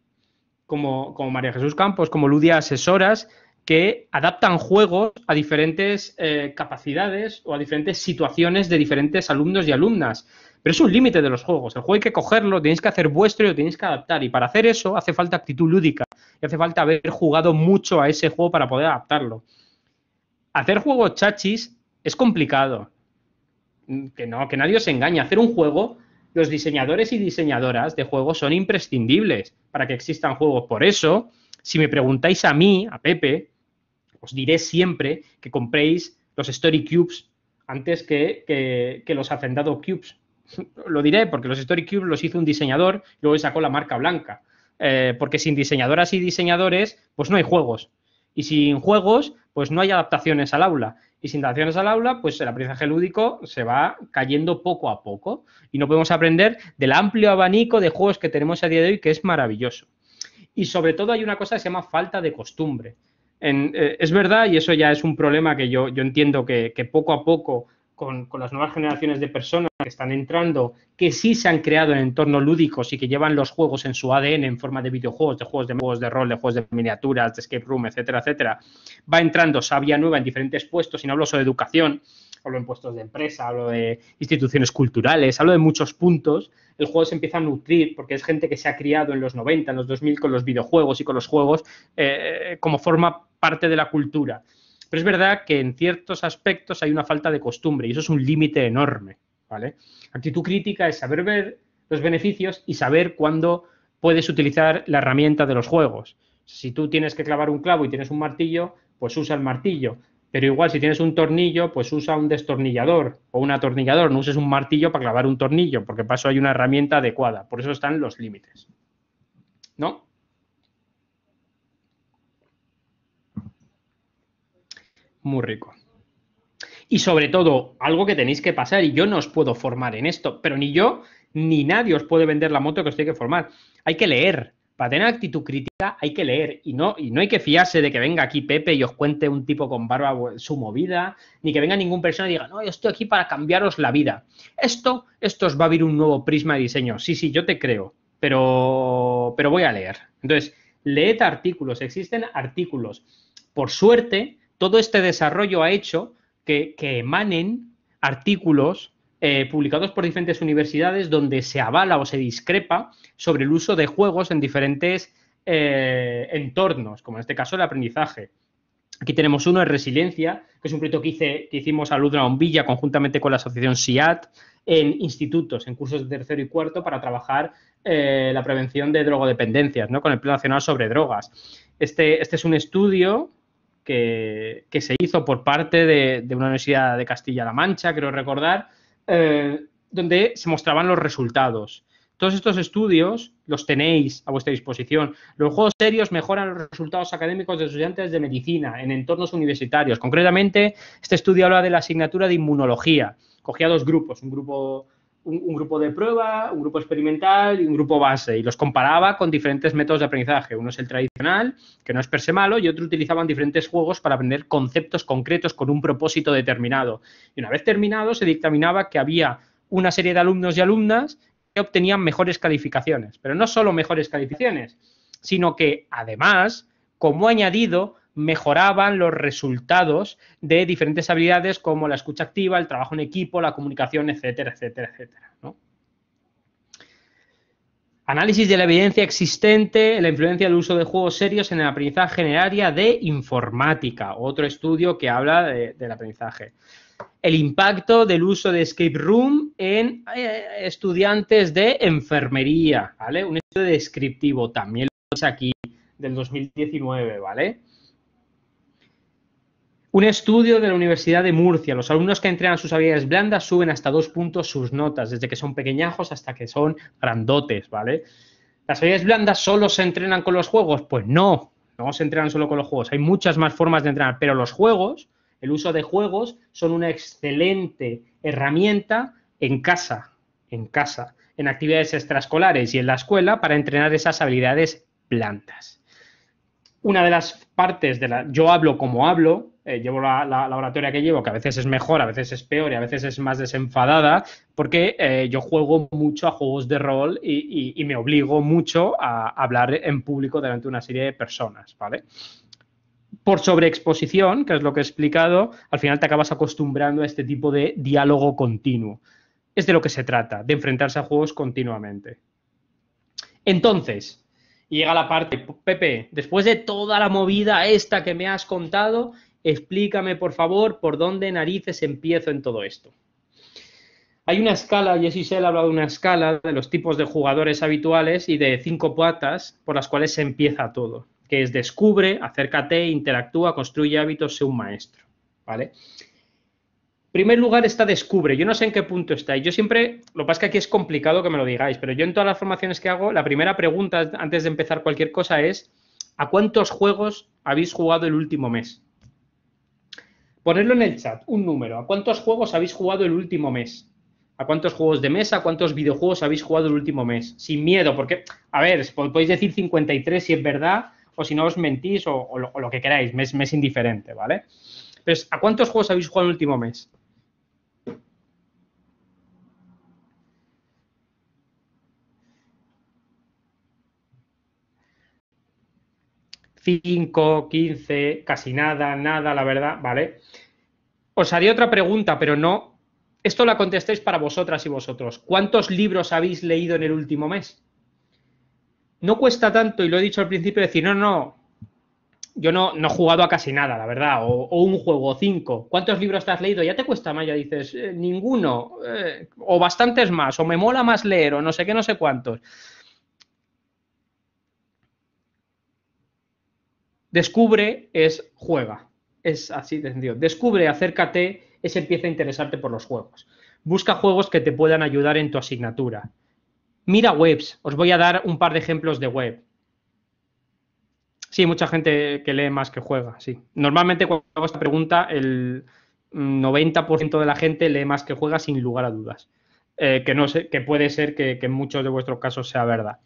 como María Jesús Campos, como Ludia Asesoras, que adaptan juegos a diferentes capacidades o a diferentes situaciones de diferentes alumnos y alumnas. Pero es un límite de los juegos. El juego hay que cogerlo, tenéis que hacer vuestro y lo tenéis que adaptar. Y para hacer eso hace falta actitud lúdica y hace falta haber jugado mucho a ese juego para poder adaptarlo. Hacer juegos chachis es complicado. Que nadie os engañe. Hacer un juego, los diseñadores y diseñadoras de juegos son imprescindibles para que existan juegos. Por eso, si me preguntáis a mí, a Pepe, os diré siempre que compréis los Story Cubes antes que los Hacendado Cubes. Lo diré porque los Story Cubes los hizo un diseñador y luego sacó la marca blanca. Porque sin diseñadoras y diseñadores, pues no hay juegos. Y sin juegos, pues no hay adaptaciones al aula. Y sin adaptaciones al aula, pues el aprendizaje lúdico se va cayendo poco a poco. Y no podemos aprender del amplio abanico de juegos que tenemos a día de hoy, que es maravilloso. Y sobre todo hay una cosa que se llama falta de costumbre. Es verdad, y eso ya es un problema que yo entiendo que poco a poco, con las nuevas generaciones de personas que están entrando, que sí se han creado en entornos lúdicos y que llevan los juegos en su ADN en forma de videojuegos, de juegos de rol, de juegos de miniaturas, de escape room, etcétera, etcétera. Va entrando savia nueva en diferentes puestos, y no hablo solo de educación, hablo en puestos de empresa, hablo de instituciones culturales, hablo de muchos puntos. El juego se empieza a nutrir porque es gente que se ha criado en los 90, en los 2000 con los videojuegos y con los juegos como forma parte de la cultura. Pero es verdad que en ciertos aspectos hay una falta de costumbre y eso es un límite enorme, ¿vale? Actitud crítica es saber ver los beneficios y saber cuándo puedes utilizar la herramienta de los juegos. Si tú tienes que clavar un clavo y tienes un martillo, pues usa el martillo. Pero igual si tienes un tornillo, pues usa un destornillador o un atornillador. No uses un martillo para clavar un tornillo, porque para eso hay una herramienta adecuada. Por eso están los límites, ¿no? Muy rico. Y sobre todo, algo que tenéis que pasar, y yo no os puedo formar en esto, pero ni yo ni nadie os puede vender la moto que os tiene que formar. Hay que leer. Para tener actitud crítica hay que leer y no hay que fiarse de que venga aquí Pepe y os cuente un tipo con barba su movida, ni que venga ningún persona y diga, no, yo estoy aquí para cambiaros la vida. Esto os va a abrir un nuevo prisma de diseño. Sí, yo te creo, pero voy a leer. Entonces, leed artículos, existen artículos. Por suerte, todo este desarrollo ha hecho que emanen artículos publicados por diferentes universidades donde se avala o se discrepa sobre el uso de juegos en diferentes entornos, como en este caso el aprendizaje. Aquí tenemos uno de resiliencia, que es un proyecto que hicimos a luz de la bombilla conjuntamente con la asociación SIAT en institutos, en cursos de tercero y cuarto para trabajar la prevención de drogodependencias, ¿no? Con el Plan Nacional sobre Drogas. Este es un estudio que se hizo por parte de una universidad de Castilla-La Mancha, creo recordar, donde se mostraban los resultados. Todos estos estudios los tenéis a vuestra disposición. Los juegos serios mejoran los resultados académicos de estudiantes de medicina en entornos universitarios. Concretamente, este estudio habla de la asignatura de inmunología. Cogía dos grupos, un grupo de prueba, un grupo experimental y un grupo base, y los comparaba con diferentes métodos de aprendizaje. Uno es el tradicional, que no es per se malo, y otro utilizaban diferentes juegos para aprender conceptos concretos con un propósito determinado. Y una vez terminado, se dictaminaba que había una serie de alumnos y alumnas que obtenían mejores calificaciones. Pero no solo mejores calificaciones, sino que, además, como añadido, mejoraban los resultados de diferentes habilidades como la escucha activa, el trabajo en equipo, la comunicación, etcétera, etcétera, etcétera, ¿no? Análisis de la evidencia existente, la influencia del uso de juegos serios en el aprendizaje en el área de informática. Otro estudio que habla del aprendizaje. El impacto del uso de escape room en estudiantes de enfermería, ¿vale? Un estudio descriptivo, también lo veis aquí, del 2019, ¿vale? Un estudio de la Universidad de Murcia. Los alumnos que entrenan sus habilidades blandas suben hasta 2 puntos sus notas, desde que son pequeñajos hasta que son grandotes, ¿vale? ¿Las habilidades blandas solo se entrenan con los juegos? Pues no se entrenan solo con los juegos. Hay muchas más formas de entrenar, pero los juegos, el uso de juegos, son una excelente herramienta en casa, en actividades extraescolares y en la escuela para entrenar esas habilidades blandas. Una de las partes yo hablo como hablo, llevo la oratoria que llevo, que a veces es mejor, a veces es peor y a veces es más desenfadada, porque yo juego mucho a juegos de rol y me obligo mucho a hablar en público delante de una serie de personas, ¿vale? Por sobreexposición, que es lo que he explicado, al final te acabas acostumbrando a este tipo de diálogo continuo. Es de lo que se trata, de enfrentarse a juegos continuamente. Entonces, y llega la parte, Pepe, después de toda la movida esta que me has contado, explícame, por favor, por dónde narices empiezo en todo esto. Hay una escala, Jesse Sell ha hablado de una escala de los tipos de jugadores habituales y de 5 patas por las cuales se empieza todo, que es descubre, acércate, interactúa, construye hábitos, sé un maestro, ¿vale? En primer lugar está descubre. Yo no sé en qué punto está. Y yo siempre, lo que pasa es que aquí es complicado que me lo digáis, pero yo en todas las formaciones que hago, la primera pregunta antes de empezar cualquier cosa es ¿a cuántos juegos habéis jugado el último mes? Ponerlo en el chat, un número. ¿A cuántos juegos habéis jugado el último mes? ¿A cuántos juegos de mesa, a cuántos videojuegos habéis jugado el último mes? Sin miedo, porque, a ver, podéis decir 53 si es verdad, o si no os mentís, o lo que queráis, me es indiferente, ¿vale? Pero ¿a cuántos juegos habéis jugado el último mes? 5, 15, casi nada, nada, la verdad, ¿vale? Os haría otra pregunta, pero no. Esto la contestéis para vosotras y vosotros. ¿Cuántos libros habéis leído en el último mes? No cuesta tanto, y lo he dicho al principio, decir, no, yo no he jugado a casi nada, la verdad, o un juego, 5. ¿Cuántos libros te has leído? Ya te cuesta más, ya dices, ninguno, o bastantes más, o me mola más leer, o no sé qué, no sé cuántos. Descubre es juega, es así de sencillo. Descubre, acércate, empieza a interesarte por los juegos. Busca juegos que te puedan ayudar en tu asignatura. Mira webs, os voy a dar un par de ejemplos de web. Sí, mucha gente que lee más que juega, sí. Normalmente cuando hago esta pregunta, el 90% de la gente lee más que juega sin lugar a dudas. Que no sé, que puede ser que en muchos de vuestros casos sea verdad.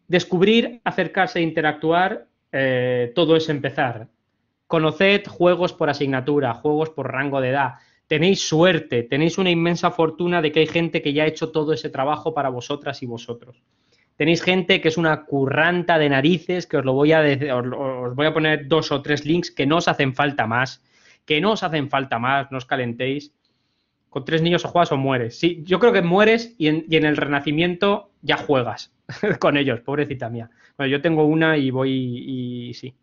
Descubrir, acercarse e interactuar, todo es empezar. Conoced juegos por asignatura, juegos por rango de edad. Tenéis suerte, tenéis una inmensa fortuna de que hay gente que ya ha hecho todo ese trabajo para vosotras y vosotros. Tenéis gente que es una curranta de narices, que os voy a poner 2 o 3 links, que no os hacen falta más, no os calentéis. Con 3 niños o juegas o mueres. Sí, yo creo que mueres y en el Renacimiento ya juegas con ellos, pobrecita mía. Bueno, yo tengo una y voy y sí.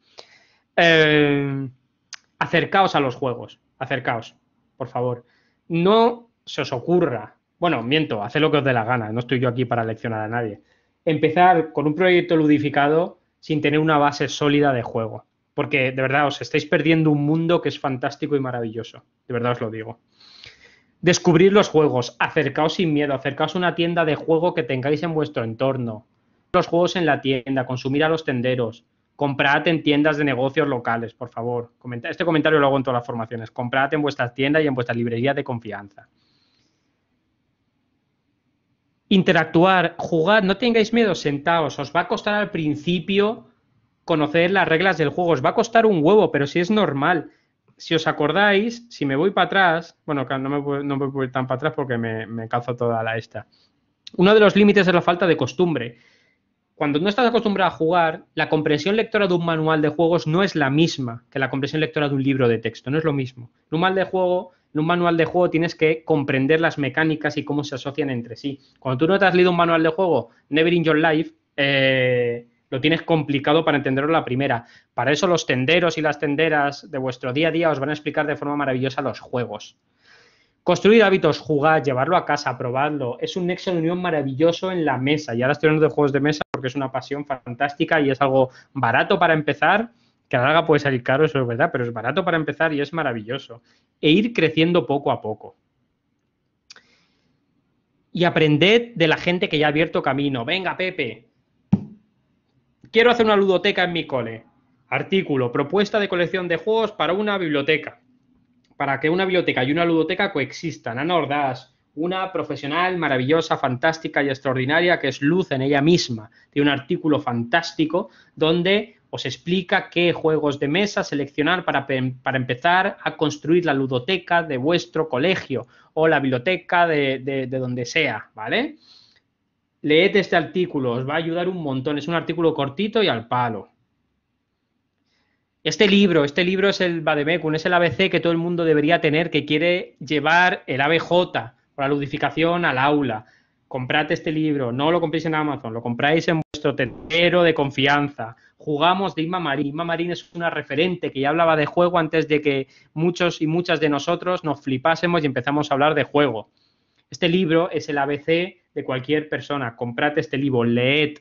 Acercaos a los juegos, acercaos, por favor. No se os ocurra, bueno, miento, haced lo que os dé la gana, no estoy yo aquí para leccionar a nadie. Empezar con un proyecto ludificado sin tener una base sólida de juego, porque de verdad os estáis perdiendo un mundo que es fantástico y maravilloso, de verdad os lo digo. Descubrir los juegos, acercaos sin miedo, acercaos a una tienda de juego que tengáis en vuestro entorno. Los juegos en la tienda, consumir a los tenderos, comprad en tiendas de negocios locales, por favor. Este comentario lo hago en todas las formaciones. Comprad en vuestras tiendas y en vuestras librerías de confianza. Interactuar, jugad, no tengáis miedo, sentaos. Os va a costar al principio conocer las reglas del juego. Os va a costar un huevo, pero si es normal. Si os acordáis, si me voy para atrás, bueno, no me voy tan para atrás porque me calzo toda la esta. Uno de los límites es la falta de costumbre. Cuando no estás acostumbrado a jugar, la comprensión lectora de un manual de juegos no es la misma que la comprensión lectora de un libro de texto, no es lo mismo. En un manual de juego tienes que comprender las mecánicas y cómo se asocian entre sí. Cuando tú no te has leído un manual de juego, Never in Your Life, lo tienes complicado para entenderlo a la primera. Para eso los tenderos y las tenderas de vuestro día a día os van a explicar de forma maravillosa los juegos. Construir hábitos, jugar, llevarlo a casa, probarlo. Es un nexo de unión maravilloso en la mesa. Y ahora estoy hablando de juegos de mesa porque es una pasión fantástica y es algo barato para empezar, que a la larga puede salir caro, eso es verdad, pero es barato para empezar y es maravilloso. E ir creciendo poco a poco. Y aprended de la gente que ya ha abierto camino. Venga, Pepe, quiero hacer una ludoteca en mi cole. Artículo, propuesta de colección de juegos para una biblioteca. Para que una biblioteca y una ludoteca coexistan. Ana Ordaz, una profesional maravillosa, fantástica y extraordinaria que es luz en ella misma. Tiene un artículo fantástico donde os explica qué juegos de mesa seleccionar para empezar a construir la ludoteca de vuestro colegio o la biblioteca de donde sea, ¿vale? Leed este artículo, os va a ayudar un montón. Es un artículo cortito y al palo. Este libro es el Vademecum, es el ABC que todo el mundo debería tener, que quiere llevar el ABJ o la ludificación al aula. Comprad este libro, no lo compréis en Amazon, lo compráis en vuestro tendero de confianza. Jugamos de Inma Marín. Inma Marín es una referente que ya hablaba de juego antes de que muchos y muchas de nosotros nos flipásemos y empezamos a hablar de juego. Este libro es el ABC de cualquier persona. Comprad este libro, leed,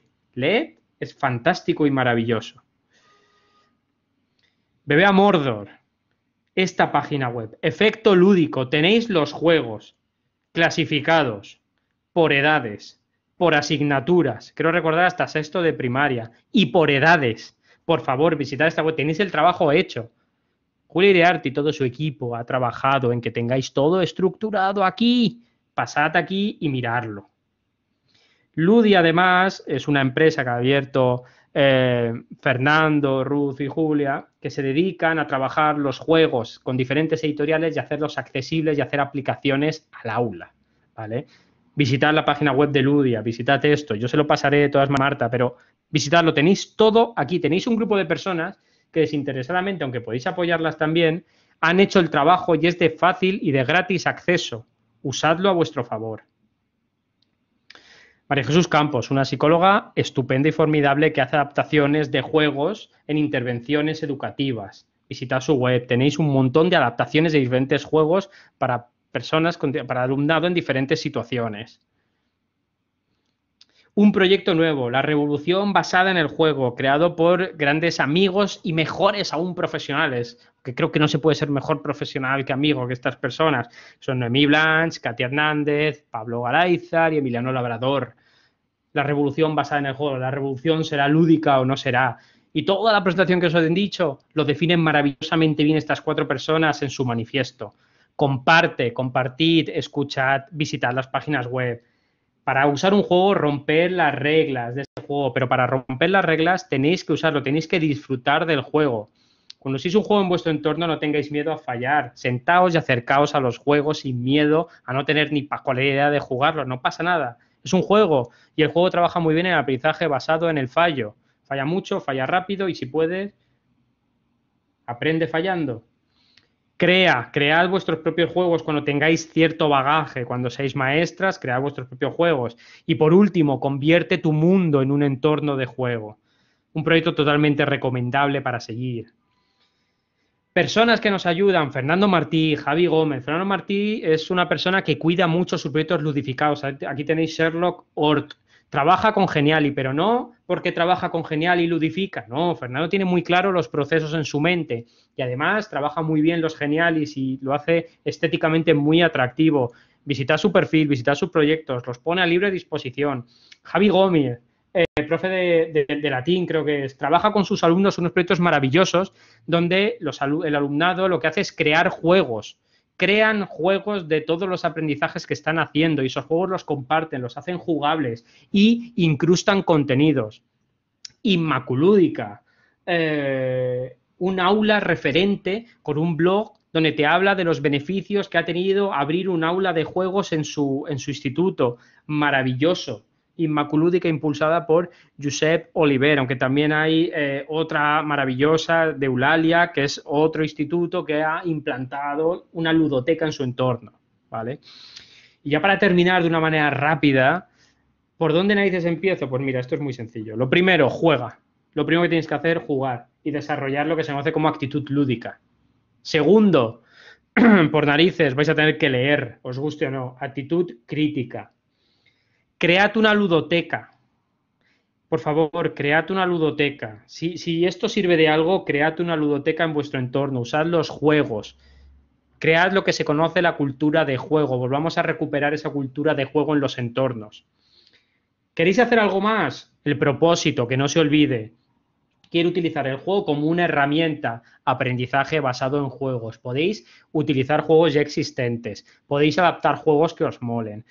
es fantástico y maravilloso. Bebé a Mordor, esta página web, efecto lúdico, tenéis los juegos clasificados por edades, por asignaturas, quiero recordar hasta sexto de primaria, y por edades. Por favor, visitad esta web, tenéis el trabajo hecho. Julia Iriarte y todo su equipo ha trabajado en que tengáis todo estructurado aquí. Pasad aquí y miradlo. Ludi, además, es una empresa que ha abierto Fernando, Ruth y Julia, que se dedican a trabajar los juegos con diferentes editoriales y hacerlos accesibles y hacer aplicaciones al aula, ¿vale? Visitad la página web de Ludia, visitad esto. Yo se lo pasaré de todas maneras, Marta, pero Visitadlo, tenéis todo aquí. Tenéis un grupo de personas que desinteresadamente, aunque podéis apoyarlas también, han hecho el trabajo y es de fácil y de gratis acceso. Usadlo a vuestro favor. María Jesús Campos, una psicóloga estupenda y formidable que hace adaptaciones de juegos en intervenciones educativas. Visitad su web, tenéis un montón de adaptaciones de diferentes juegos para personas, para alumnado en diferentes situaciones. Un proyecto nuevo, La Revolución basada en el juego, creado por grandes amigos y mejores aún profesionales, que creo que no se puede ser mejor profesional que amigo que estas personas. Son Noemí Blanch, Katia Hernández, Pablo Galáizar y Emiliano Labrador. La revolución basada en el juego, la revolución será lúdica o no será. Y toda la presentación que os he dicho lo definen maravillosamente bien estas 4 personas en su manifiesto. Compartid, escuchad, visitad las páginas web. Para usar un juego, romper las reglas de este juego, pero para romper las reglas tenéis que usarlo, tenéis que disfrutar del juego. Cuando uséis un juego en vuestro entorno, no tengáis miedo a fallar. Sentaos y acercaos a los juegos sin miedo a no tener ni pajolera idea de jugarlo. No pasa nada. Es un juego y el juego trabaja muy bien en el aprendizaje basado en el fallo. Falla mucho, falla rápido y si puedes, aprende fallando. Cread vuestros propios juegos cuando tengáis cierto bagaje, cuando seáis maestras, cread vuestros propios juegos. Y por último, convierte tu mundo en un entorno de juego. Un proyecto totalmente recomendable para seguir. Personas que nos ayudan, Fernando Martí, Javi Gómez. Fernando Martí es una persona que cuida mucho sus proyectos ludificados. Aquí tenéis Sherlock Ort. Trabaja con Geniali, pero no porque trabaja con Geniali y ludifica. No, Fernando tiene muy claro los procesos en su mente y además trabaja muy bien los Genialis y lo hace estéticamente muy atractivo. Visitad su perfil, visitad sus proyectos, los pone a libre disposición. Javi Gómez, profe de latín, creo que es, trabaja con sus alumnos unos proyectos maravillosos donde el alumnado lo que hace es crear juegos. Crean juegos de todos los aprendizajes que están haciendo y esos juegos los comparten, los hacen jugables y incrustan contenidos. Inmaculúdica, un aula referente con un blog donde te habla de los beneficios que ha tenido abrir un aula de juegos en su instituto. Maravilloso. Inmaculúdica impulsada por Josep Oliver, aunque también hay otra maravillosa de Eulalia, que es otro instituto que ha implantado una ludoteca en su entorno, ¿vale? Y ya para terminar de una manera rápida, ¿por dónde narices empiezo? Pues mira, esto es muy sencillo. Lo primero, juega. Lo primero que tienes que hacer, jugar y desarrollar lo que se conoce como actitud lúdica. Segundo, por narices vais a tener que leer, os guste o no, actitud crítica. Cread una ludoteca. Por favor, cread una ludoteca. Si esto sirve de algo, cread una ludoteca en vuestro entorno. Usad los juegos. Cread lo que se conoce la cultura de juego. Volvamos a recuperar esa cultura de juego en los entornos. ¿Queréis hacer algo más? El propósito, que no se olvide. Quiero utilizar el juego como una herramienta, aprendizaje basado en juegos. Podéis utilizar juegos ya existentes. Podéis adaptar juegos que os molen.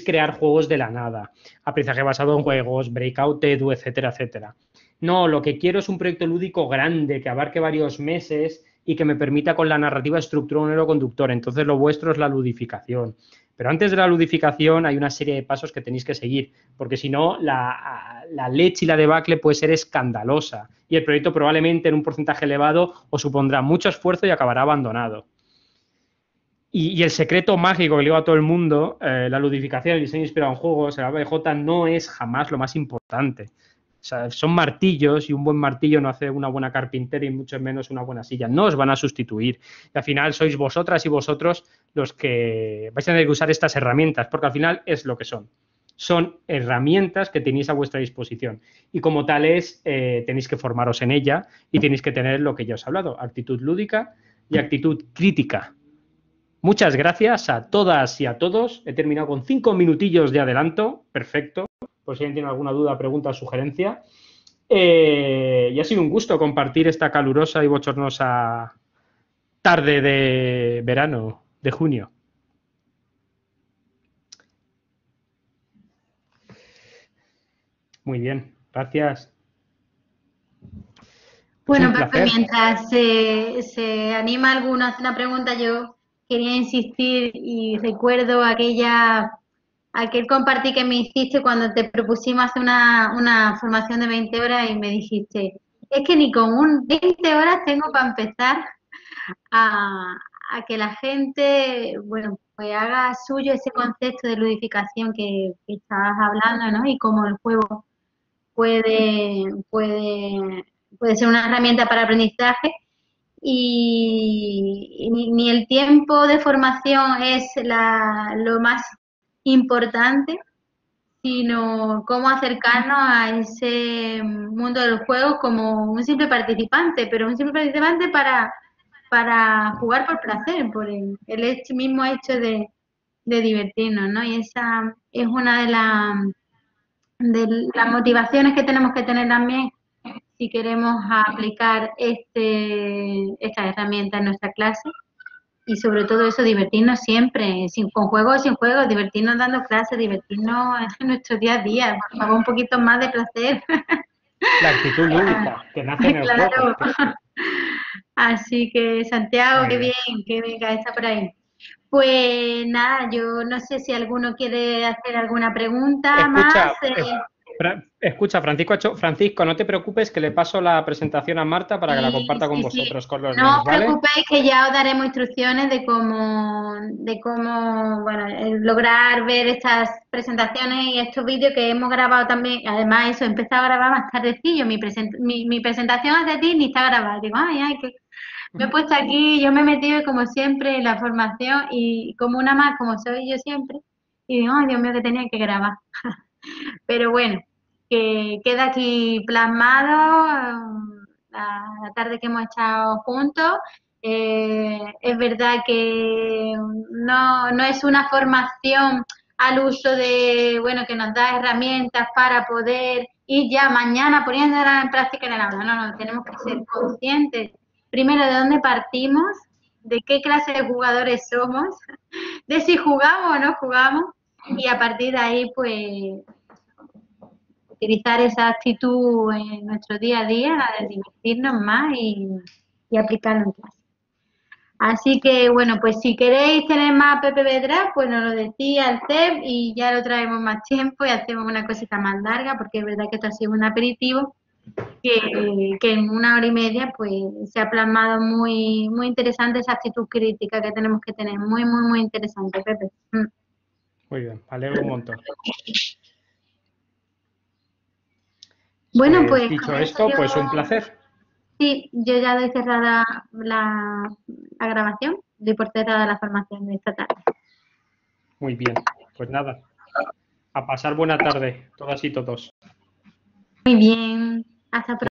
Crear juegos de la nada, aprendizaje basado en juegos, Breakout Edu, etcétera, etcétera. No, lo que quiero es un proyecto lúdico grande que abarque varios meses y que me permita con la narrativa estructurar un hilo conductor. Entonces lo vuestro es la ludificación. Pero antes de la ludificación hay una serie de pasos que tenéis que seguir, porque si no la leche y la debacle puede ser escandalosa y el proyecto probablemente en un porcentaje elevado os supondrá mucho esfuerzo y acabará abandonado. Y el secreto mágico que le digo a todo el mundo, la ludificación, el diseño inspirado en juegos, el ABJ no es jamás lo más importante. O sea, son martillos y un buen martillo no hace una buena carpintera y mucho menos una buena silla. No os van a sustituir. Y al final sois vosotras y vosotros los que vais a tener que usar estas herramientas, porque al final es lo que son. Son herramientas que tenéis a vuestra disposición. Y como tales, tenéis que formaros en ella y tenéis que tener lo que ya os he hablado, actitud lúdica y actitud crítica. Muchas gracias a todas y a todos. He terminado con 5 minutillos de adelanto. Perfecto. Por si alguien tiene alguna duda, pregunta o sugerencia. Y ha sido un gusto compartir esta calurosa y bochornosa tarde de verano, de junio. Muy bien. Gracias. Bueno, Pepe, mientras se anima alguno a hacer una pregunta, yo quería insistir y recuerdo aquella aquel compartir que me hiciste cuando te propusimos hacer una formación de 20 horas y me dijiste, es que ni con 20 horas tengo para empezar a, a que la gente, bueno, pues haga suyo ese concepto de ludificación que estabas hablando, ¿no? Y cómo el juego puede, puede, puede ser una herramienta para aprendizaje y ni el tiempo de formación es lo más importante, sino cómo acercarnos a ese mundo del juego como un simple participante, pero un simple participante para jugar por placer, por el mismo hecho de divertirnos, ¿no? Y esa es una de las motivaciones que tenemos que tener también si queremos aplicar esta herramienta en nuestra clase y sobre todo eso, divertirnos siempre, con juegos o sin juegos, divertirnos dando clases, divertirnos en nuestro día a día, por favor, un poquito más de placer. La actitud lúdica que nace en el Claro. juego. Así que Santiago, Muy bien. qué bien que está por ahí. Pues nada, yo no sé si alguno quiere hacer alguna pregunta más. Escucha, Francisco, no te preocupes que le paso la presentación a Marta para que la comparta con Sí. vosotros, con los No niños, os ¿vale? preocupéis que ya os daremos instrucciones de cómo, bueno, lograr ver estas presentaciones y estos vídeos que hemos grabado también. Además, eso, he empezado a grabar más tardecillo. Mi presentación hacia ti ni está grabada. Digo, ay, que me he puesto aquí, yo me he metido como siempre en la formación y como una más, como soy yo siempre. Y digo, ay, Dios mío, que tenía que grabar. Pero bueno, que queda aquí plasmado la tarde que hemos echado juntos. Es verdad que no es una formación al uso de, bueno, que nos da herramientas para poder ir ya mañana poniéndolas en práctica en el aula. No, tenemos que ser conscientes primero de dónde partimos, de qué clase de jugadores somos, de si jugamos o no jugamos y a partir de ahí, pues utilizar esa actitud en nuestro día a día, la de divertirnos más y aplicarlo en clase. Así que, bueno, pues si queréis tener más PPB Draft, pues nos lo decía al CEP y ya lo traemos más tiempo y hacemos una cosita más larga, porque es verdad que esto ha sido un aperitivo que en 1 hora y media pues se ha plasmado muy interesante esa actitud crítica que tenemos que tener, muy interesante, Pepe. Muy bien, me alegro un montón. Bueno, pues dicho esto, pues un placer. Sí, yo ya doy cerrada la grabación, doy por cerrada la formación de esta tarde. Muy bien, pues nada, a pasar buena tarde, todas y todos. Muy bien, hasta pronto.